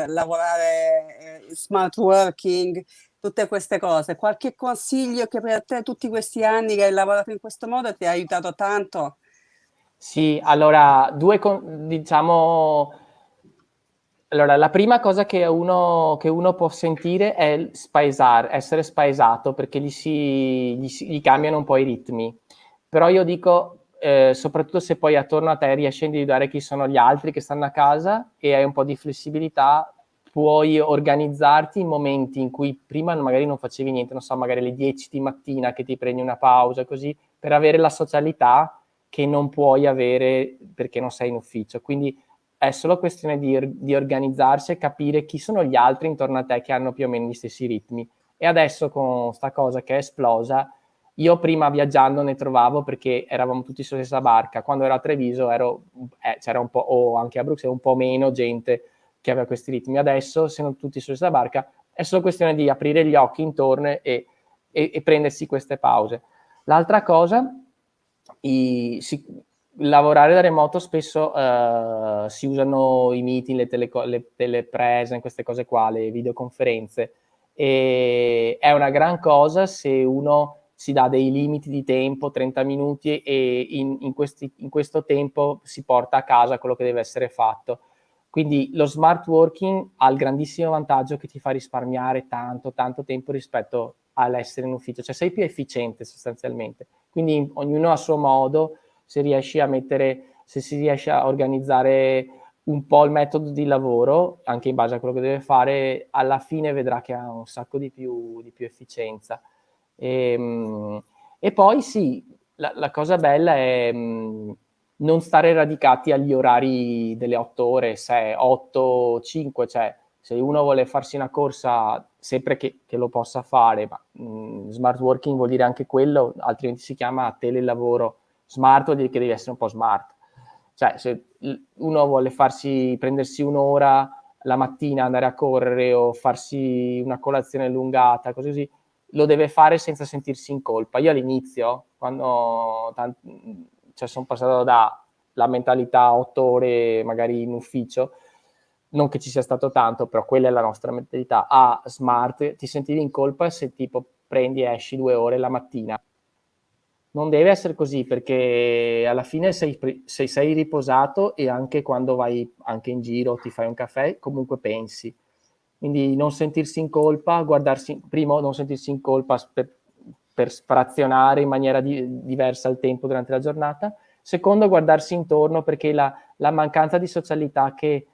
lavorare smart working, tutte queste cose. Qualche consiglio che per te tutti questi anni che hai lavorato in questo modo ti ha aiutato tanto? Sì, allora, diciamo... Allora, la prima cosa che uno può sentire è essere spaesato, perché gli cambiano un po' i ritmi. Però io dico, soprattutto se poi attorno a te riesci a individuare chi sono gli altri che stanno a casa e hai un po' di flessibilità, puoi organizzarti in momenti in cui prima magari non facevi niente, non so, magari alle 10 di mattina che ti prendi una pausa, così, per avere la socialità che non puoi avere perché non sei in ufficio. Quindi è solo questione di organizzarsi e capire chi sono gli altri intorno a te che hanno più o meno gli stessi ritmi. E adesso con sta cosa che è esplosa, io prima viaggiando ne trovavo perché eravamo tutti sulla stessa barca. Quando ero a Treviso c'era un po', o anche a Bruxelles, un po' meno gente che aveva questi ritmi. Adesso, essendo tutti sulla stessa barca, è solo questione di aprire gli occhi intorno e prendersi queste pause. L'altra cosa, lavorare da remoto spesso si usano i meeting, le teleprese, queste cose qua, le videoconferenze, e è una gran cosa se uno si dà dei limiti di tempo, 30 minuti, e in questo tempo si porta a casa quello che deve essere fatto. Quindi lo smart working ha il grandissimo vantaggio che ti fa risparmiare tanto tempo rispetto all'essere in ufficio, cioè sei più efficiente sostanzialmente. Quindi ognuno a suo modo, se si riesce a organizzare un po' il metodo di lavoro, anche in base a quello che deve fare, alla fine vedrà che ha un sacco di più efficienza. E poi sì, la cosa bella è non stare radicati agli orari delle 8 ore, 6, 8, 5, cioè se uno vuole farsi una corsa sempre che lo possa fare, ma smart working vuol dire anche quello, altrimenti si chiama telelavoro. Smart vuol dire che devi essere un po' smart. Cioè, se uno vuole prendersi un'ora la mattina, andare a correre o farsi una colazione allungata, così, lo deve fare senza sentirsi in colpa. Io all'inizio, quando sono passato dalla mentalità 8 ore magari in ufficio, non che ci sia stato tanto, però quella è la nostra mentalità, a smart, ti sentivi in colpa se tipo prendi e esci 2 ore la mattina. Non deve essere così, perché alla fine sei riposato e anche quando vai anche in giro, ti fai un caffè, comunque pensi. Quindi non sentirsi in colpa, primo non sentirsi in colpa per frazionare in maniera diversa il tempo durante la giornata. Secondo, guardarsi intorno, perché la mancanza di socialità che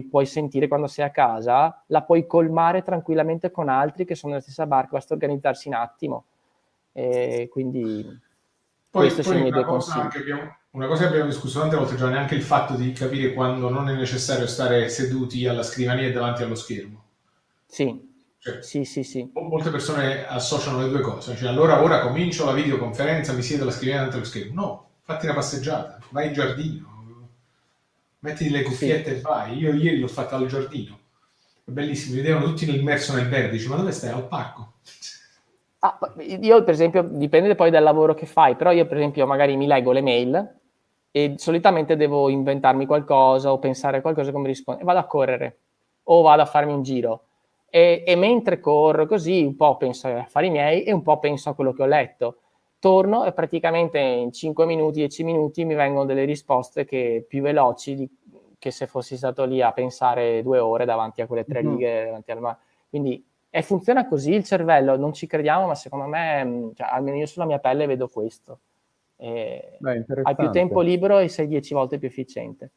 puoi sentire quando sei a casa, la puoi colmare tranquillamente con altri che sono nella stessa barca, basta organizzarsi un attimo. Quindi questi sono i miei 2 consigli. Una cosa che abbiamo discusso tante volte, Giovanni, è anche il fatto di capire quando non è necessario stare seduti alla scrivania e davanti allo schermo. Sì. Cioè, sì. Molte persone associano le 2 cose, cioè allora ora comincio la videoconferenza, mi siedo alla scrivania davanti allo schermo. No, fatti una passeggiata, vai in giardino, mettiti le cuffiette e vai. Io ieri l'ho fatta al giardino, è bellissimo, mi vedevano tutti immerso nel verde, dice, ma dove stai? Al parco? Io per esempio, dipende poi dal lavoro che fai, però io per esempio magari mi leggo le mail e solitamente devo inventarmi qualcosa o pensare a qualcosa come rispondere, vado a correre o vado a farmi un giro e mentre corro così un po' penso agli affari miei e un po' penso a quello che ho letto, torno e praticamente in 5 minuti, 10 minuti mi vengono delle risposte più veloci che se fossi stato lì a pensare 2 ore davanti a quelle 3 righe davanti al quindi funziona così il cervello, non ci crediamo, ma secondo me, almeno io sulla mia pelle vedo questo. Hai più tempo libero e sei 10 volte più efficiente.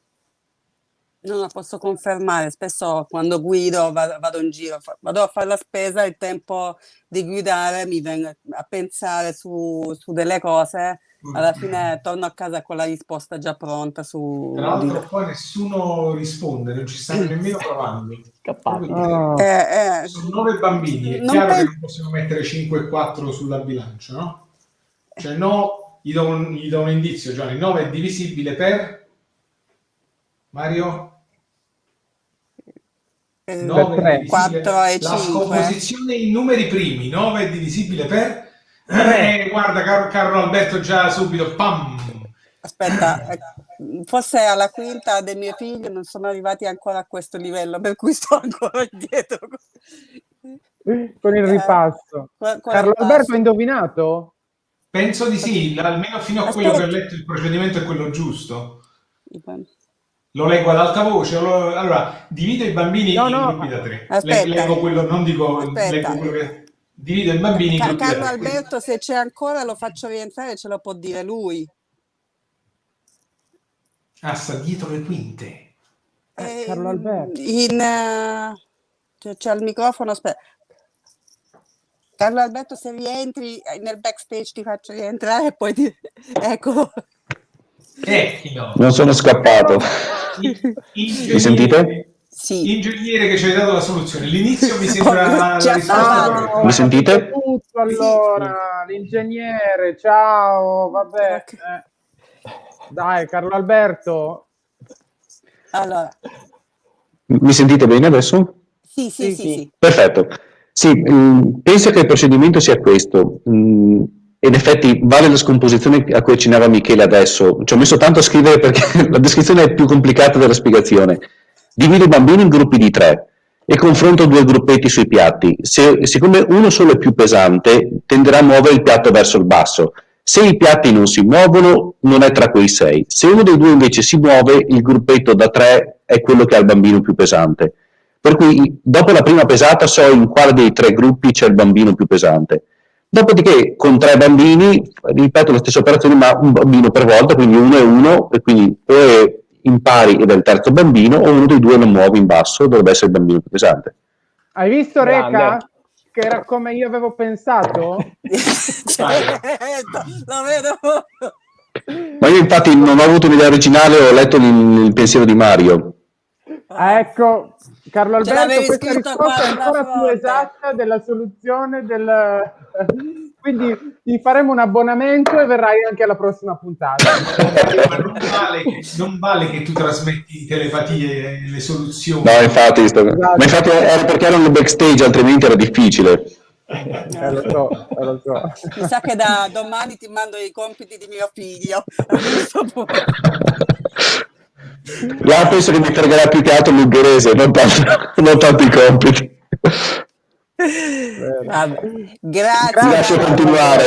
No, lo posso confermare, spesso quando guido vado in giro, vado a fare la spesa, il tempo di guidare mi viene a pensare su delle cose, alla fine torno a casa con la risposta già pronta su... Tra l'altro poi nessuno risponde, non ci stanno nemmeno provando. Sono 9 bambini, è chiaro che non possiamo mettere 5 e 4 sulla bilancia, no? Cioè no, gli do un indizio, Gianni, 9 è divisibile per... Mario? 9 è divisibile 4 e 5. La scomposizione in numeri primi, 9 è divisibile per... guarda Carlo Alberto già subito, pam! Aspetta, forse alla quinta del mio figlio non sono arrivati ancora a questo livello, per cui sto ancora indietro. Con il ripasso. Carlo Alberto ha indovinato? Penso di sì, almeno fino a quello che ho letto il procedimento è quello giusto. Lo leggo ad alta voce. Allora, divido i bambini in gruppi da 3. Leggo quello, non dico, leggo quello che... Divido i bambini in gruppi da 3. Carlo Alberto, se c'è ancora, lo faccio rientrare, ce lo può dire lui. Sta dietro le quinte. Carlo Alberto. C'è il microfono, aspetta. Carlo Alberto, se rientri nel backstage ti faccio rientrare e poi eccolo. Non sono scappato. Mi sentite? Sì. Ingegnere che ci hai dato la soluzione. L'inizio mi sembra la risposta. Mi sentite? Tutto, allora, l'ingegnere, ciao, vabbè. Dai, Carlo Alberto. Allora. Mi sentite bene adesso? Sì. Perfetto. Sì, penso che il procedimento sia questo. In effetti vale la scomposizione a cui accennava Michele adesso. Ci ho messo tanto a scrivere perché la descrizione è più complicata della spiegazione. Divido i bambini in gruppi di 3 e confronto 2 gruppetti sui piatti. Siccome uno solo è più pesante, tenderà a muovere il piatto verso il basso. Se i piatti non si muovono, non è tra quei 6. Se uno dei 2 invece si muove, il gruppetto da 3 è quello che ha il bambino più pesante. Per cui, dopo la prima pesata, so in quale dei 3 gruppi c'è il bambino più pesante. Dopodiché, con 3 bambini, ripeto la stessa operazione, ma un bambino per volta, quindi 1 e 1, e quindi impari ed è il terzo bambino, o uno dei due lo muovi in basso, dovrebbe essere il bambino più pesante. Hai visto, Grande. Reca? Che era come io avevo pensato? Lo vedo. Ma io infatti non ho avuto un'idea originale, ho letto il pensiero di Mario. Ecco, Carlo Ce Alberto, l'avevi questa scritto risposta è qua ancora sulla più fronte. esatta della soluzione del... Quindi ti faremo un abbonamento e verrai anche alla prossima puntata. Ma non vale che tu trasmetti telepatie le soluzioni. No, infatti, Esatto. ma infatti era perché erano backstage, altrimenti era difficile. Lo so. Mi sa che da domani ti mando i compiti di mio figlio. A questo punto. Là penso che mi fregherà più che altro l'ungherese, non tanto i compiti. Vabbè. Grazie. Ti lascio continuare.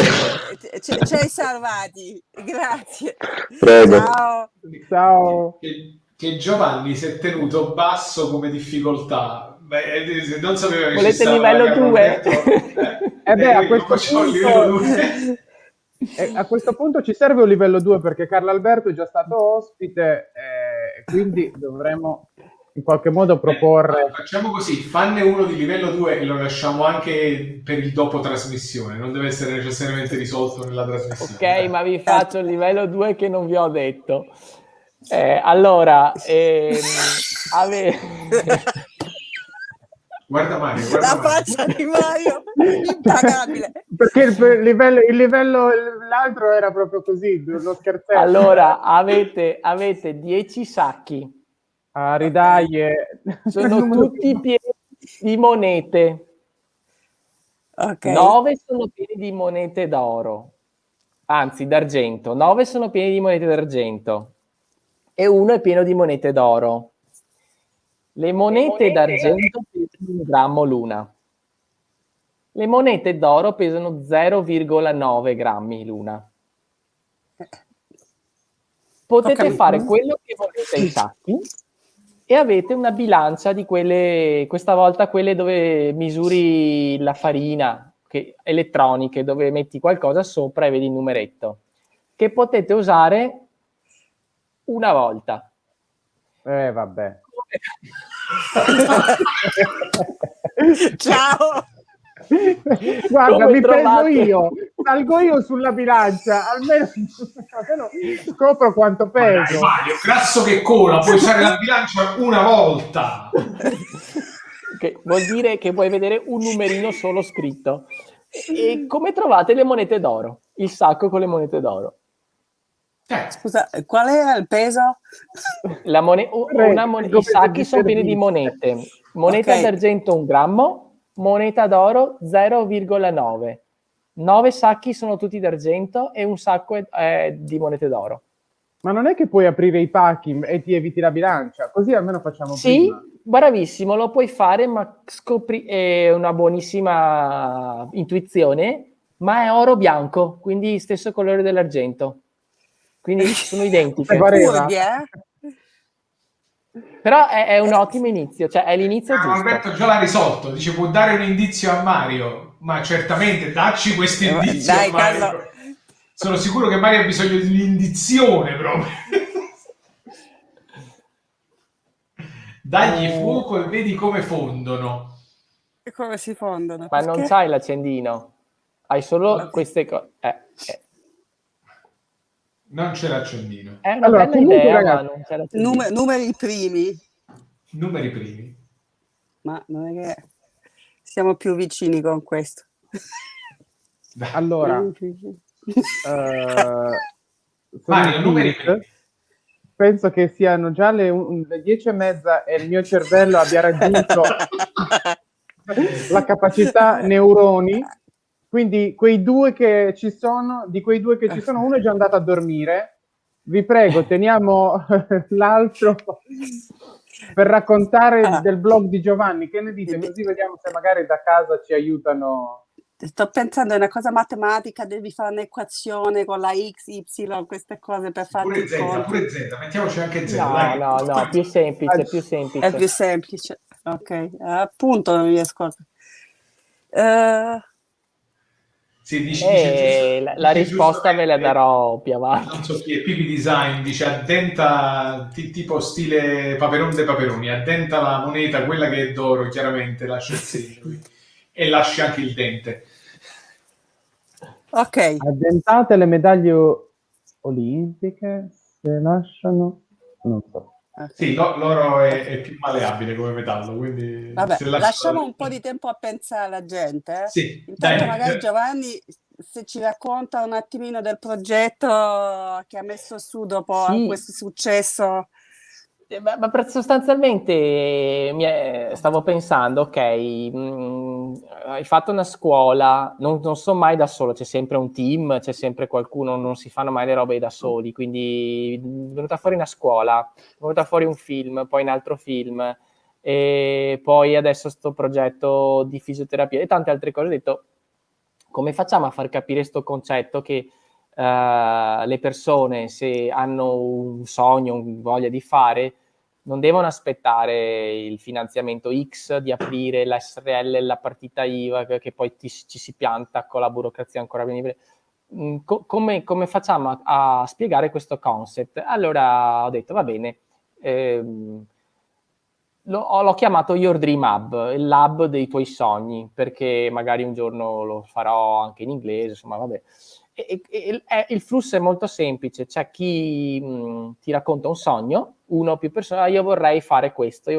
Ci hai salvati. Grazie. Prego. Ciao. Che Giovanni si è tenuto basso come difficoltà. Beh, non sapeva che Volete ci stava livello Carlo 2? Alberto. A questo livello punto... 2. A questo punto ci serve un livello 2 perché Carlo Alberto è già stato ospite, quindi dovremo in qualche modo proporre. Facciamo così, fanne uno di livello 2 e lo lasciamo anche per il dopo trasmissione, non deve essere necessariamente risolto nella trasmissione. Ok, ma vi faccio il livello 2 che non vi ho detto. Allora, Guarda Mario, La faccia di Mario, impagabile. Perché il livello, l'altro era proprio così, lo scherzetto. Allora, avete 10 sacchi. Ridaglie. Sono tutti pieni di monete. Ok. 9 sono pieni di monete d'oro, anzi d'argento. 9 sono pieni di monete d'argento e uno è pieno di monete d'oro. Le monete d'argento pesano 1 grammo l'una. Le monete d'oro pesano 0,9 grammi l'una. Potete fare quello che volete ai sacchi e avete una bilancia di quelle, questa volta quelle dove misuri la farina, elettroniche, dove metti qualcosa sopra e vedi il numeretto, che potete usare una volta. Vabbè. Ciao. Guarda, Come mi peso trovate? io, salgo io sulla bilancia, almeno scopro quanto peso. Mario, grasso che cola, puoi usare la bilancia una volta. Che vuol dire che puoi vedere un numerino solo scritto. E come trovate le monete d'oro? Il sacco con le monete d'oro. Scusa, qual era il peso? I sacchi sono pieni di monete. Moneta d'argento 1 grammo, moneta d'oro 0,9. 9 sacchi sono tutti d'argento e un sacco è di monete d'oro. Ma non è che puoi aprire i pacchi e ti eviti la bilancia? Così almeno facciamo prima. Sì, bravissimo, lo puoi fare, ma scopri, è una buonissima intuizione, ma è oro bianco, quindi stesso colore dell'argento. Quindi sono identiche. Però è un ottimo inizio, cioè è l'inizio giusto. Alberto già l'ha risolto, dice può dare un indizio a Mario, ma certamente dacci questo indizio a Mario. Carlo. Sono sicuro che Mario ha bisogno di un'indizione proprio. Dagli fuoco e vedi come fondono. E come si fondono? Ma non c'hai l'accendino, hai solo queste cose. Non c'è l'accendino. È una bella idea, ragazzi, ma non c'è l'accendino. Numeri primi. Numeri primi. Ma non è che siamo più vicini con questo. Allora, Mario, numeri primi. Penso che siano già le 10:30 e il mio cervello abbia raggiunto la capacità neuroni. Quindi quei due che ci sono, di quei due che ci sono, uno è già andato a dormire. Vi prego, teniamo l'altro per raccontare del blog di Giovanni. Che ne dite? Così vediamo se magari da casa ci aiutano. Sto pensando è una cosa matematica, devi fare un'equazione con la x, y, queste cose per farti pure Z, mettiamoci anche Z. No, più semplice. È più semplice. Ok, appunto non riesco. Sì, dice la risposta ve la darò più avanti. Non so chi è, Pipi Design, dice addenta, tipo stile Paperon de Paperoni, addenta la moneta, quella che è d'oro, chiaramente, lascia il segno e lascia anche il dente. Ok. Addentate le medaglie olimpiche, se lasciano... Non so. Sì, l'oro è più maleabile come metallo, quindi Vabbè, se lascia... lasciamo un po' di tempo a pensare alla gente. Sì, Intanto dai. magari Giovanni, se ci racconta un attimino del progetto che ha messo su dopo questo successo. Ma sostanzialmente stavo pensando, ok, hai fatto una scuola, non sono mai da solo, c'è sempre un team, c'è sempre qualcuno, non si fanno mai le robe da soli, quindi è venuta fuori una scuola, è venuta fuori un film, poi un altro film, e poi adesso sto progetto di fisioterapia e tante altre cose. Ho detto, come facciamo a far capire questo concetto che le persone, se hanno un sogno, una voglia di fare, non devono aspettare il finanziamento X di aprire la SRL, la partita IVA, che poi ci si pianta con la burocrazia ancora venire. Come facciamo a spiegare questo concept? Allora ho detto, va bene, l'ho chiamato Your Dream Hub, il lab dei tuoi sogni, perché magari un giorno lo farò anche in inglese, insomma, vabbè. Il flusso è molto semplice, c'è chi ti racconta un sogno, uno o più persone, io vorrei fare questo,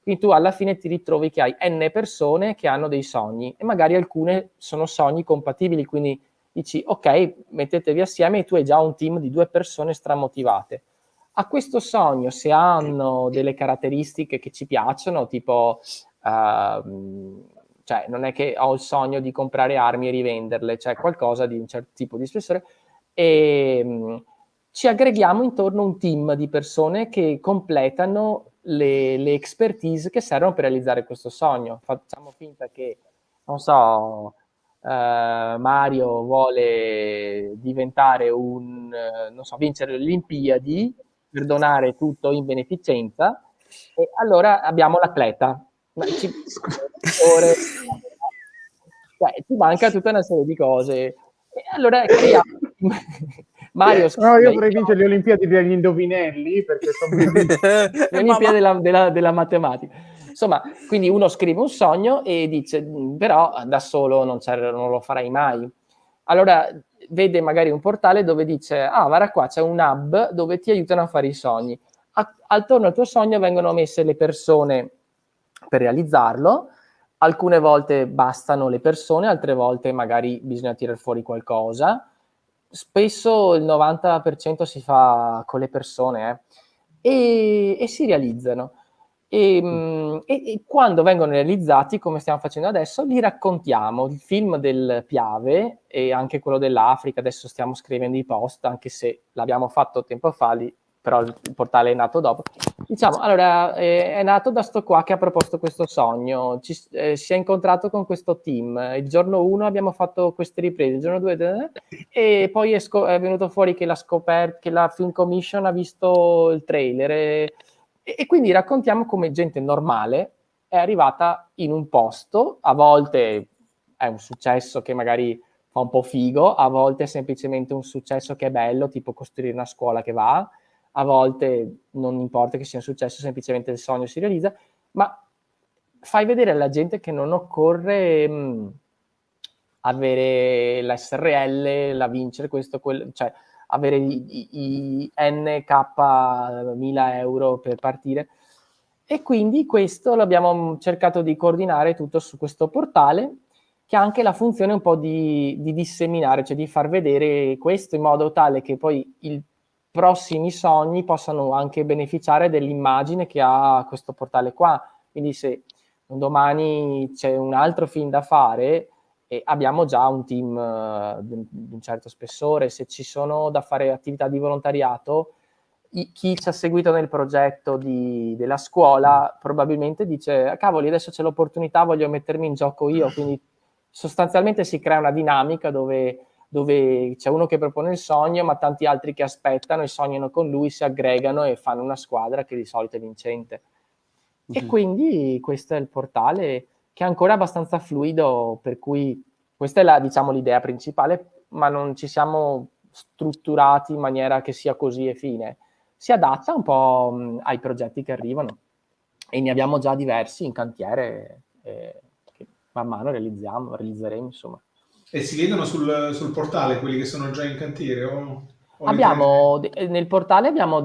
quindi tu alla fine ti ritrovi che hai n persone che hanno dei sogni e magari alcune sono sogni compatibili, quindi dici ok, mettetevi assieme e tu hai già un team di 2 persone stramotivate. A questo sogno, se hanno delle caratteristiche che ci piacciono, tipo cioè non è che ho il sogno di comprare armi e rivenderle, cioè qualcosa di un certo tipo di spessore, e ci aggreghiamo intorno a un team di persone che completano le expertise che servono per realizzare questo sogno. Facciamo finta che, non so, Mario vuole diventare non so, vincere le Olimpiadi per donare tutto in beneficenza, e allora abbiamo l'atleta. Ma ci manca tutta una serie di cose. E allora creiamo Mario, No, io vorrei vincere le Olimpiadi degli indovinelli perché sono le Olimpiadi della matematica. Insomma, quindi uno scrive un sogno e dice, però da solo non lo farai mai. Allora vede magari un portale dove dice, guarda qua, c'è un hub dove ti aiutano a fare i sogni. Attorno al tuo sogno vengono messe le persone per realizzarlo. Alcune volte bastano le persone, altre volte magari bisogna tirare fuori qualcosa. Spesso il 90% si fa con le persone e si realizzano. E quando vengono realizzati, come stiamo facendo adesso, li raccontiamo. Il film del Piave e anche quello dell'Africa, adesso stiamo scrivendo i post, anche se l'abbiamo fatto tempo fa, però il portale è nato dopo. Diciamo, allora, è nato da sto qua che ha proposto questo sogno, si è incontrato con questo team, il giorno 1 abbiamo fatto queste riprese, il giorno 2 e poi è venuto fuori che la Film Commission ha visto il trailer e quindi raccontiamo come gente normale è arrivata in un posto, a volte è un successo che magari fa un po' figo, a volte è semplicemente un successo che è bello, tipo costruire una scuola che va, a volte non importa che sia un successo, semplicemente il sogno si realizza, ma fai vedere alla gente che non occorre avere la SRL, la vincere questo, quello, cioè avere i NK 1000 euro per partire. E quindi questo l'abbiamo cercato di coordinare tutto su questo portale, che ha anche la funzione un po' di disseminare, cioè di far vedere questo in modo tale che poi i prossimi sogni possano anche beneficiare dell'immagine che ha questo portale qua. Quindi se un domani c'è un altro film da fare, e abbiamo già un team di un certo spessore, se ci sono da fare attività di volontariato, chi ci ha seguito nel progetto della scuola probabilmente dice, cavoli, adesso c'è l'opportunità, voglio mettermi in gioco io, quindi sostanzialmente si crea una dinamica dove c'è uno che propone il sogno, ma tanti altri che aspettano e sognano con lui, si aggregano e fanno una squadra che di solito è vincente. E quindi questo è il portale, che è ancora abbastanza fluido, per cui Questa è diciamo, l'idea principale, ma non ci siamo strutturati in maniera che sia così e fine. Si adatta un po' ai progetti che arrivano e ne abbiamo già diversi in cantiere che man mano realizzeremo, insomma. E si vedono sul portale quelli che sono già in cantiere? O Nel portale abbiamo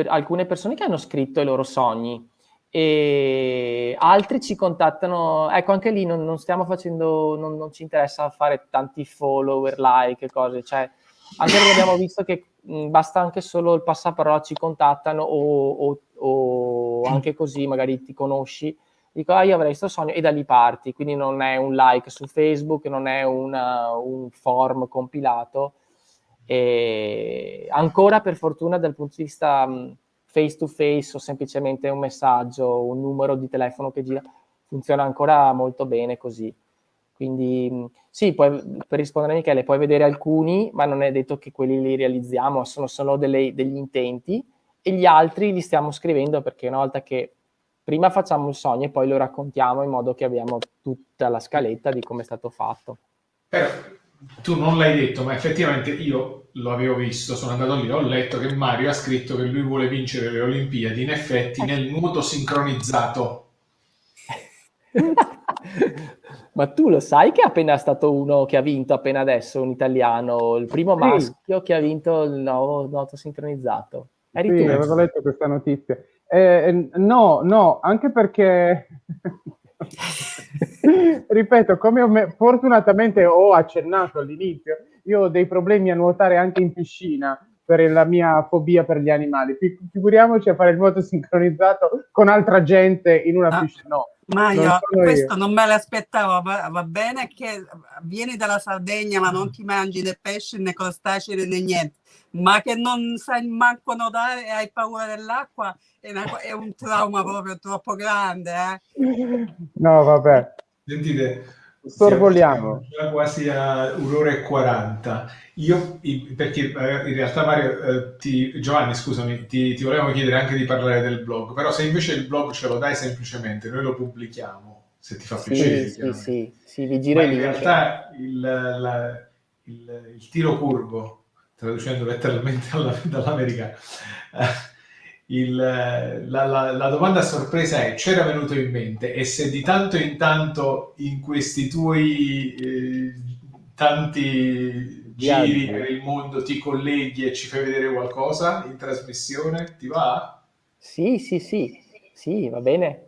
alcune persone che hanno scritto i loro sogni e altri ci contattano. Ecco, anche lì non stiamo facendo, non ci interessa fare tanti follower, like, cose, cioè anche perché abbiamo visto che basta anche solo il passaparola, ci contattano o anche così magari ti conosci, dico io avrei questo sogno e da lì parti, quindi non è un like su Facebook, non è un form compilato. E ancora per fortuna dal punto di vista face to face o semplicemente un messaggio, un numero di telefono che gira, funziona ancora molto bene così. Quindi sì, per rispondere a Michele, puoi vedere alcuni, ma non è detto che quelli li realizziamo, sono solo degli intenti e gli altri li stiamo scrivendo perché una volta che prima facciamo il sogno e poi lo raccontiamo in modo che abbiamo tutta la scaletta di come è stato fatto. Però tu non l'hai detto, ma effettivamente io lo avevo visto, sono andato lì, ho letto che Mario ha scritto che lui vuole vincere le Olimpiadi, in effetti nel nuoto sincronizzato. Ma tu lo sai che è appena stato uno che ha vinto appena adesso, un italiano, il primo maschio che ha vinto il nuovo nuoto sincronizzato? Eri tu? Avevo letto questa notizia. No, anche perché ripeto, come fortunatamente ho accennato all'inizio, io ho dei problemi a nuotare anche in piscina per la mia fobia per gli animali. Figuriamoci a fare il nuoto sincronizzato con altra gente in una piscina. No. Ma io questo non me l'aspettavo, va bene che vieni dalla Sardegna ma non ti mangi né pesce né crostacei né niente, ma che non sai manco nuotare e hai paura dell'acqua è un trauma proprio troppo grande. No, vabbè. Sentite, sorvoliamo. Siamo quasi a 1 ora e 40. Perché in realtà Mario, Giovanni, scusami, ti volevamo chiedere anche di parlare del blog, però se invece il blog ce lo dai semplicemente, noi lo pubblichiamo, se ti fa piacere. Sì, vi giro il link. In realtà il tiro curvo, traducendo letteralmente dall'americano, la domanda a sorpresa è: c'era venuto in mente, e se di tanto in tanto in questi tuoi tanti giri per il mondo ti colleghi e ci fai vedere qualcosa in trasmissione, ti va? Sì, va bene.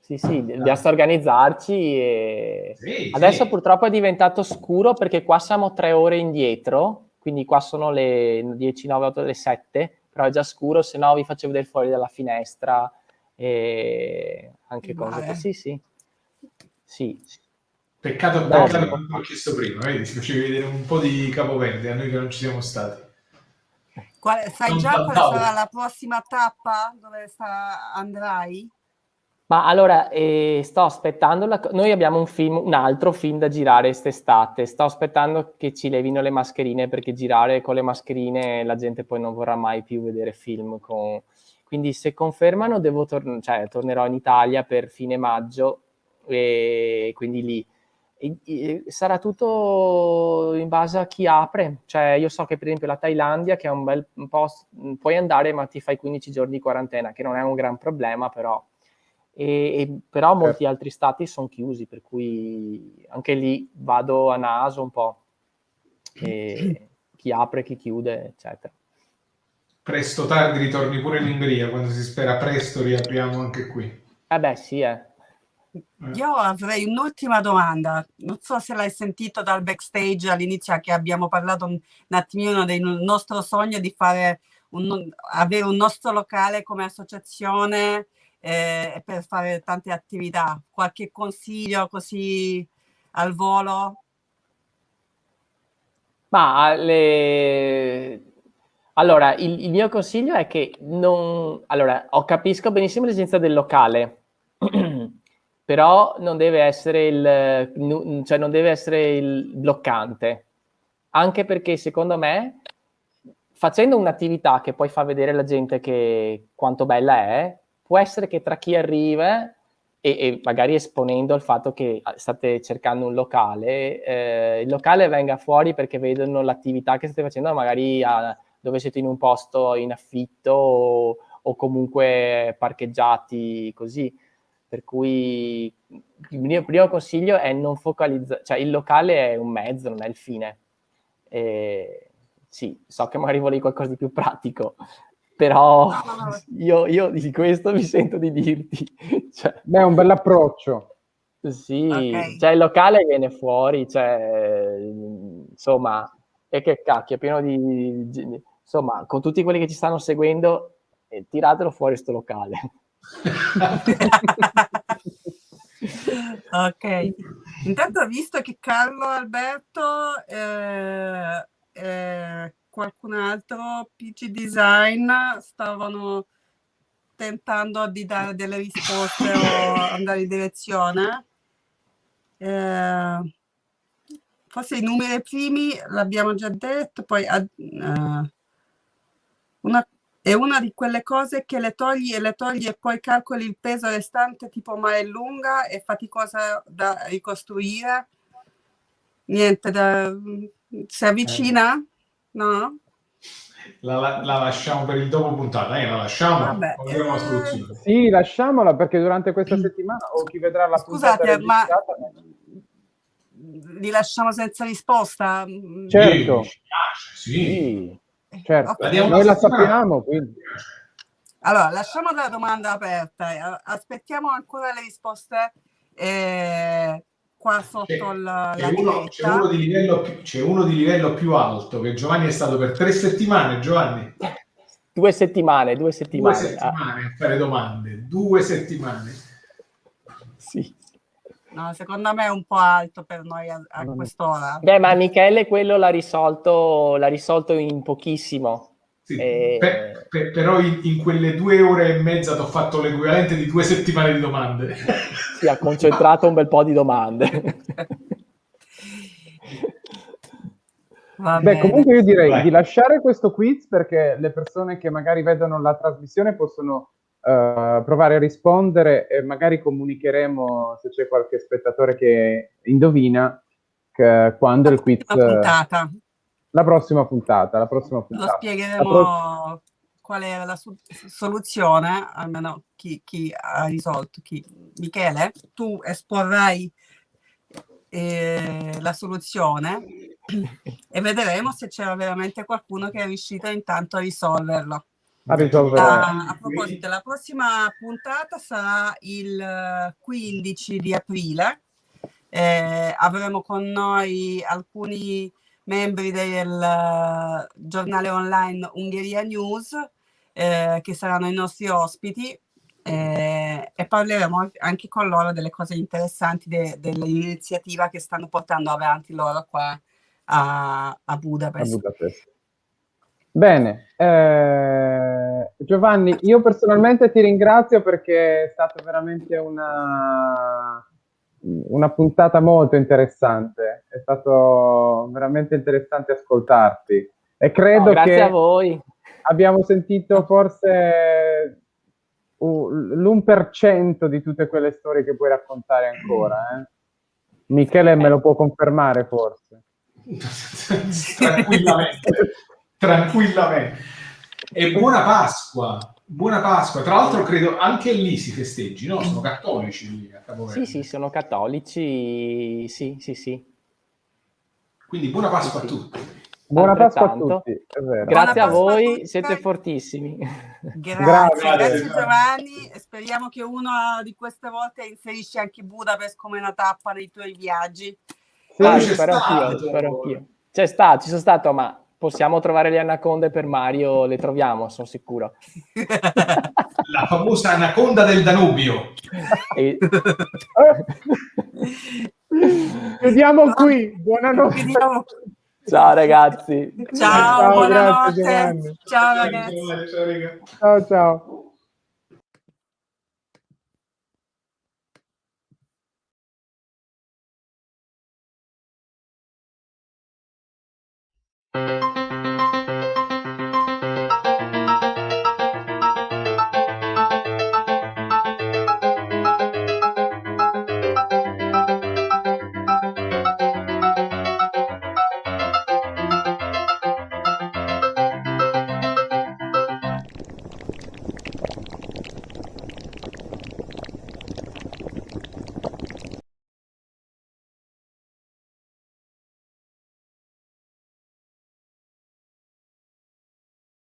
Sì, basta organizzarci. Adesso purtroppo è diventato scuro perché qua siamo 3 ore indietro, quindi qua sono le 10, 9, 8, le 7, però è già scuro, se no vi faccio vedere fuori dalla finestra e anche cose così, sì. Peccato che non l'ho chiesto prima, vedi? Ti facevi vedere un po' di Capoverde, a noi che non ci siamo stati. Sai già quale sarà la prossima tappa dove andrai? Ma allora, sto aspettando, noi abbiamo un altro film da girare quest'estate, sto aspettando che ci levino le mascherine, perché girare con le mascherine la gente poi non vorrà mai più vedere film quindi se confermano tornerò in Italia per fine maggio e quindi lì. Sarà tutto in base a chi apre, cioè io so che per esempio la Thailandia, che è un bel posto, puoi andare ma ti fai 15 giorni di quarantena, che non è un gran problema, però però molti altri stati sono chiusi, per cui anche lì vado a naso un po', chi apre, chi chiude, eccetera. Presto tardi ritorni pure in Ungheria, quando si spera presto riapriamo anche qui. Sì. Io avrei un'ultima domanda, non so se l'hai sentito dal backstage all'inizio, che abbiamo parlato un attimino del nostro sogno di avere un nostro locale come associazione per fare tante attività. Qualche consiglio così al volo? Ma allora, il mio consiglio è che capisco benissimo l'esigenza del locale, però non deve essere non deve essere il bloccante, anche perché secondo me facendo un'attività che poi fa vedere alla gente che quanto bella è, può essere che tra chi arriva e magari esponendo il fatto che state cercando un locale, il locale venga fuori perché vedono l'attività che state facendo magari dove siete in un posto in affitto o comunque parcheggiati così. Per cui il mio primo consiglio è non focalizzare, cioè il locale è un mezzo, non è il fine. Sì, so che magari volevi qualcosa di più pratico, però io di questo mi sento di dirti. Cioè, beh, è un bell'approccio. Sì, Ok. cioè il locale viene fuori, cioè, insomma, e che cacchio, è pieno di insomma, con tutti quelli che ci stanno seguendo, tiratelo fuori sto locale. Ok, intanto ho visto che Carlo Alberto, qualcun altro, PG Design, stavano tentando di dare delle risposte o andare in direzione. Forse i numeri primi l'abbiamo già detto, poi è una di quelle cose che le togli e poi calcoli il peso restante, tipo mare lunga, è faticosa da ricostruire. Niente, si avvicina? No? La lasciamo per il dopo puntata, la lasciamo? Vabbè, O diamo una soluzione? Sì, lasciamola perché durante questa settimana o chi vedrà la puntata scusate, ma registrata. li lasciamo senza risposta? Certo, Sì, ci piace, sì. certo. Ok. La diamo Noi una la settimana. sappiamo, quindi. Allora, lasciamo la domanda aperta, aspettiamo ancora le risposte qua sotto la C'è diretta. uno di livello più alto, che Giovanni è stato per 3 settimane, Giovanni. 2 settimane. 2 settimane a fare domande, 2 settimane. Sì. No, secondo me è un po' alto per noi a quest'ora. Beh, ma Michele quello l'ha risolto in pochissimo. Sì, però in quelle 2 ore e mezza ti ho fatto l'equivalente di 2 settimane di domande. Si ha concentrato un bel po' di domande. Va Beh, bene. comunque io direi Vai. di lasciare questo quiz perché le persone che magari vedono la trasmissione possono provare a rispondere e magari comunicheremo se c'è qualche spettatore che indovina quando il quiz. Puntata. La prossima puntata. Lo spiegheremo qual era la soluzione, almeno chi ha risolto. Michele, tu esporrai la soluzione e vedremo se c'era veramente qualcuno che è riuscito intanto a risolverlo. A proposito, la prossima puntata sarà il 15 di aprile. Avremo con noi alcuni membri del giornale online Ungheria News che saranno i nostri ospiti e parleremo anche con loro delle cose interessanti dell'iniziativa che stanno portando avanti loro qua a Budapest. Bene, Giovanni, io personalmente ti ringrazio perché è stata veramente una puntata molto interessante, è stato veramente interessante ascoltarti e credo grazie che a voi. abbiamo sentito forse l'1% di tutte quelle storie che puoi raccontare ancora. Michele me lo può confermare forse. Tranquillamente. E buona Pasqua. Tra l'altro credo anche lì si festeggi, no? Sono cattolici lì a Capo Verde. Sì, sono cattolici, sì. Quindi buona Pasqua a tutti. Buona Pasqua a tutti, è vero. Grazie a voi, siete fortissimi. Grazie Giovanni, speriamo che uno di queste volte inserisci anche Budapest come una tappa nei tuoi viaggi. Spero anch'io. Ci sono stato, ma possiamo trovare le anaconde per Mario, le troviamo, sono sicuro. La famosa anaconda del Danubio. Chiudiamo qui, buonanotte. Ciao ragazzi. Ciao, buonanotte. Grazie, ciao ragazzi. Ciao, ciao.